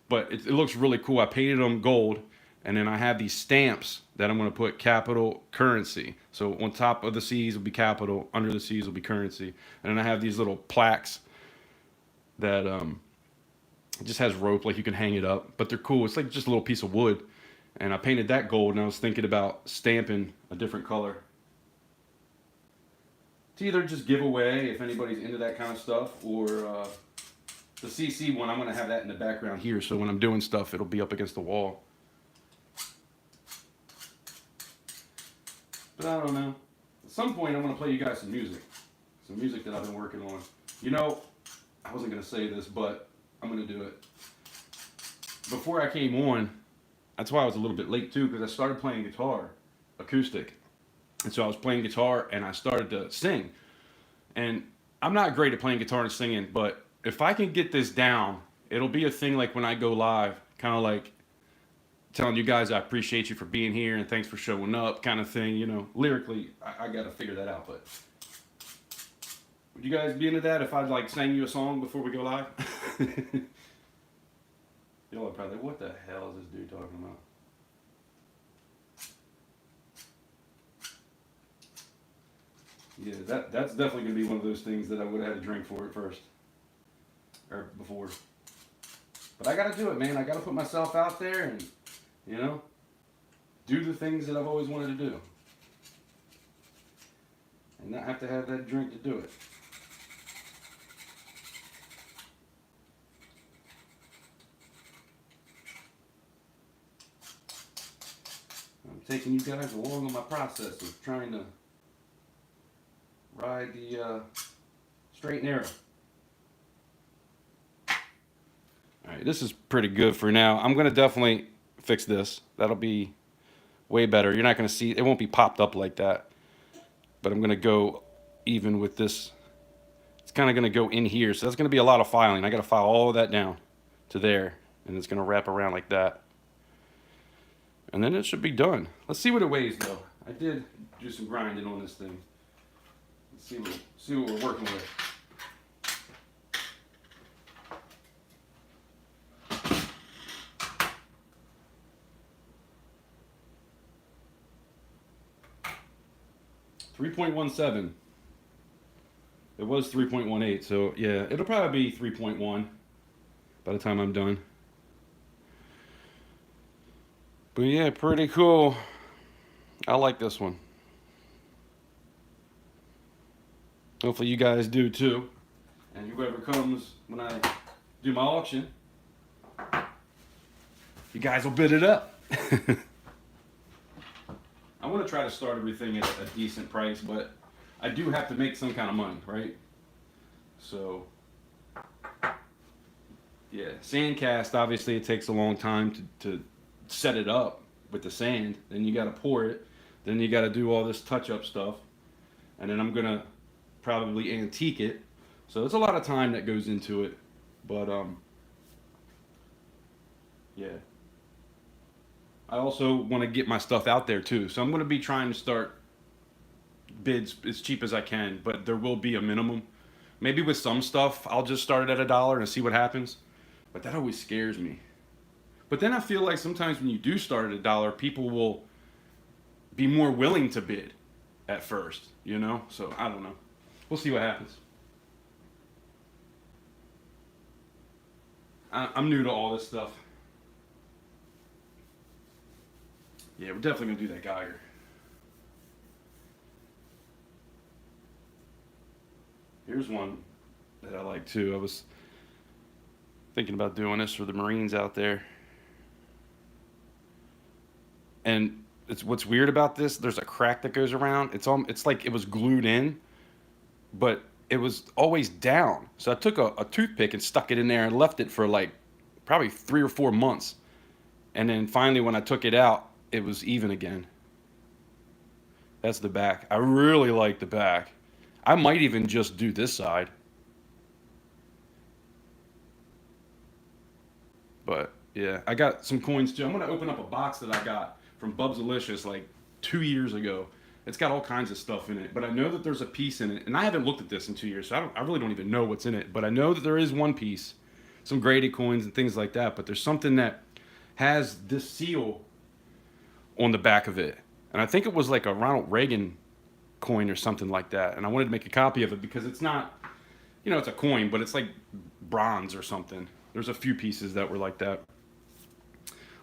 but it looks really cool. I painted them gold. And then I have these stamps that I'm going to put capital currency. So on top of the C's will be capital, under the C's will be currency. And then I have these little plaques that it just has rope, like you can hang it up. But they're cool. It's like just a little piece of wood. And I painted that gold, and I was thinking about stamping a different color. To either just give away if anybody's into that kind of stuff, or the CC one, I'm going to have that in the background here. So when I'm doing stuff, it'll be up against the wall. But I don't know. At some point, I'm going to play you guys some music. Some music that I've been working on. You know, I wasn't going to say this, but I'm going to do it. Before I came on, that's why I was a little bit late too, because I started playing guitar, acoustic. And so I was playing guitar and I started to sing. And I'm not great at playing guitar and singing, but if I can get this down, it'll be a thing like when I go live, kind of like telling you guys I appreciate you for being here and thanks for showing up kind of thing, you know. Lyrically, I got to figure that out, but would you guys be into that if I like sang you a song before we go live? Y'all are probably like, what the hell is this dude talking about? Yeah, that's definitely going to be one of those things that I would have had to drink for at first. Or before. But I got to do it, man. I got to put myself out there and, you know, do the things that I've always wanted to do. And not have to have that drink to do it. I'm taking you guys along on my process of trying to ride the straight and narrow. Alright, this is pretty good for now. I'm going to definitely fix this. That'll be way better. You're not going to see, it won't be popped up like that. But I'm going to go even with this. It's kind of going to go in here. So that's going to be a lot of filing. I got to file all of that down to there. And it's going to wrap around like that. And then it should be done. Let's see what it weighs though. I did do some grinding on this thing. Let's see what we're working with. .17. It was 3.18, so yeah, it'll probably be 3.1 by the time I'm done. But yeah, pretty cool. I like this one. Hopefully you guys do too. And whoever comes when I do my auction, you guys will bid it up. I want to try to start everything at a decent price, but I do have to make some kind of money, right? So, yeah, sand cast, obviously it takes a long time to set it up with the sand. Then you got to pour it. Then you got to do all this touch-up stuff. And then I'm going to probably antique it. So there's a lot of time that goes into it. But, yeah. I also want to get my stuff out there too. So I'm going to be trying to start bids as cheap as I can, but there will be a minimum. Maybe with some stuff, I'll just start it at $1 and see what happens. But that always scares me. But then I feel like sometimes when you do start at $1, people will be more willing to bid at first, you know? So I don't know. We'll see what happens. I'm new to all this stuff. Yeah, we're definitely going to do that Geiger. Here's one that I like too. I was thinking about doing this for the Marines out there. And it's what's weird about this, there's a crack that goes around. It's like it was glued in, but it was always down. So I took a toothpick and stuck it in there and left it for like probably 3 or 4 months. And then finally when I took it out, it was even again. That's the back. I really like the back. I might even just do this side. But yeah, I got some coins too. I'm going to open up a box that I got from Bubsalicious like 2 years ago. It's got all kinds of stuff in it, but I know that there's a piece in it, and I haven't looked at this in 2 years, so I really don't even know what's in it. But I know that there is one piece, some graded coins and things like that. But there's something that has this seal on the back of it, and I think it was like a Ronald Reagan coin or something like that. And I wanted to make a copy of it because it's not, it's a coin, but it's like bronze or something. There's a few pieces that were like that.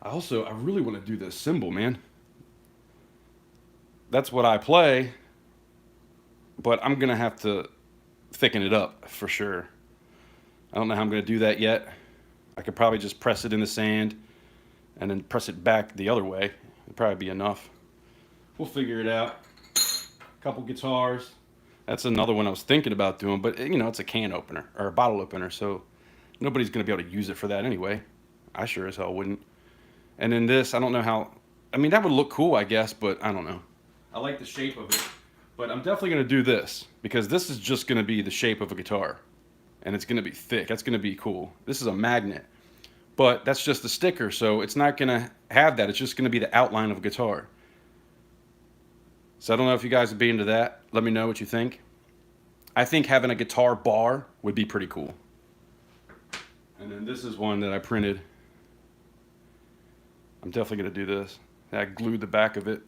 I really want to do this symbol, man. That's what I play, but I'm going to have to thicken it up for sure. I don't know how I'm going to do that yet. I could probably just press it in the sand and then press it back the other way. It'd probably be enough. We'll figure it out. A couple guitars. That's another one I was thinking about doing, but it's a can opener or a bottle opener, so nobody's going to be able to use it for that anyway. I sure as hell wouldn't. And then this, I don't know how, that would look cool, I guess, but I don't know. I like the shape of it, but I'm definitely going to do this because this is just going to be the shape of a guitar, and it's going to be thick. That's going to be cool. This is a magnet, but that's just the sticker, so it's not going to have that. It's just going to be the outline of a guitar. So I don't know if you guys would be into that. Let me know what you think. I think having a guitar bar would be pretty cool. And then this is one that I printed. I'm definitely going to do this. I glued the back of it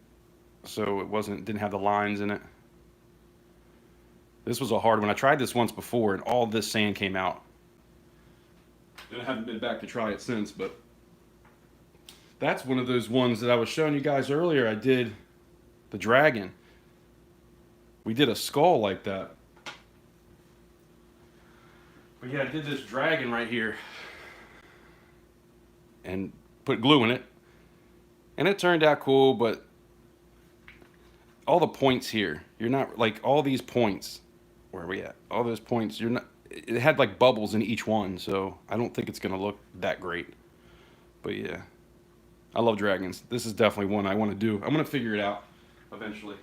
so it didn't have the lines in it. This was a hard one. I tried this once before and all this sand came out. And I haven't been back to try it since, but that's one of those ones that I was showing you guys earlier. I did the dragon. We did a skull like that. But yeah, I did this dragon right here and put glue in it. And it turned out cool, but all the points here, you're not like all these points. Where are we at? All those points, it had like bubbles in each one, so I don't think it's going to look that great. But yeah, I love dragons. This is definitely one I want to do. I'm going to figure it out eventually.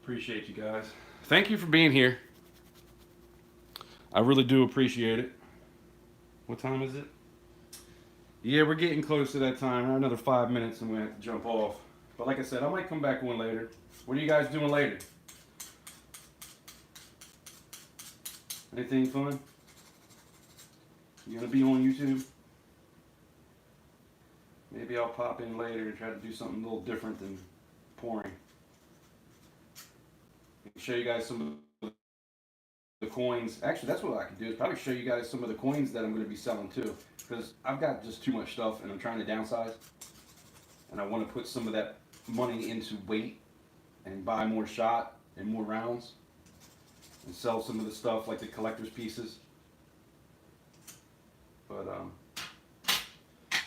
Appreciate you guys. Thank you for being here. I really do appreciate it. What time is it? Yeah, we're getting close to that time. Another 5 minutes and we have to jump off. But like I said, I might come back one later. What are you guys doing later? Anything fun? You gonna be on YouTube? Maybe maybe I'll pop in later and try to do something a little different than pouring. Show you guys some of the coins. Actually, that's what I can do, is probably show you guys some of the coins that I'm going to be selling too, because I've got just too much stuff and I'm trying to downsize, and I want to put some of that money into weight and buy more shot and more rounds and sell some of the stuff like the collector's pieces.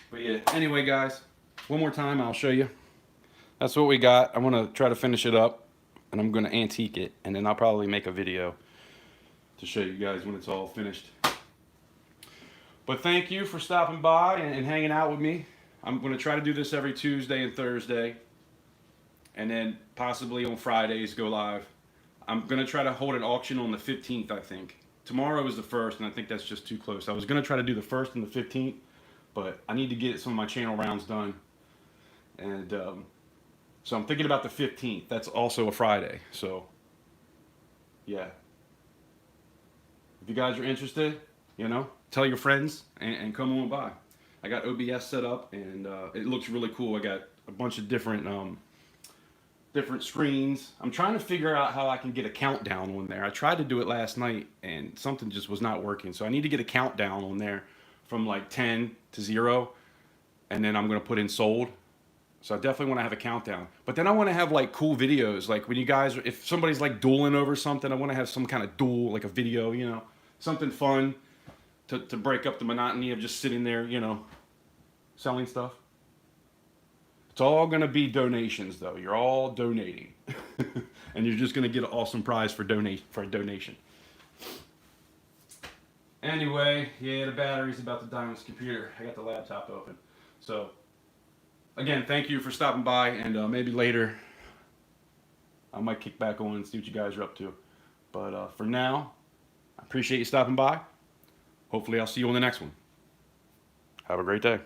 But yeah, anyway guys, one more time I'll show you. That's what we got. I'm gonna try to finish it up and I'm gonna antique it, and then I'll probably make a video to show you guys when it's all finished. But thank you for stopping by and hanging out with me. I'm gonna try to do this every Tuesday and Thursday, and then possibly on Fridays go live. I'm gonna try to hold an auction on the 15th, I think. Tomorrow is the 1st, and I think that's just too close. I was gonna try to do the 1st and the 15th, but I need to get some of my channel rounds done. And so I'm thinking about the 15th. That's also a Friday. So yeah. If you guys are interested, you know, tell your friends and come on by. I got OBS set up, and it looks really cool. I got a bunch of different different screens. I'm trying to figure out how I can get a countdown on there. I tried to do it last night and something just was not working. So I need to get a countdown on there from like 10 to 0, and then I'm going to put in sold. So I definitely want to have a countdown. But then I want to have like cool videos, like when you guys, if somebody's like dueling over something, I want to have some kind of duel, like a video, you know, something fun to break up the monotony of just sitting there, you know, selling stuff. It's all going to be donations, though. You're all donating. And you're just going to get an awesome prize for a donation. Anyway, yeah, the battery's about to die on this computer. I got the laptop open. So, again, thank you for stopping by, and maybe later I might kick back on and see what you guys are up to. But for now, I appreciate you stopping by. Hopefully I'll see you on the next one. Have a great day.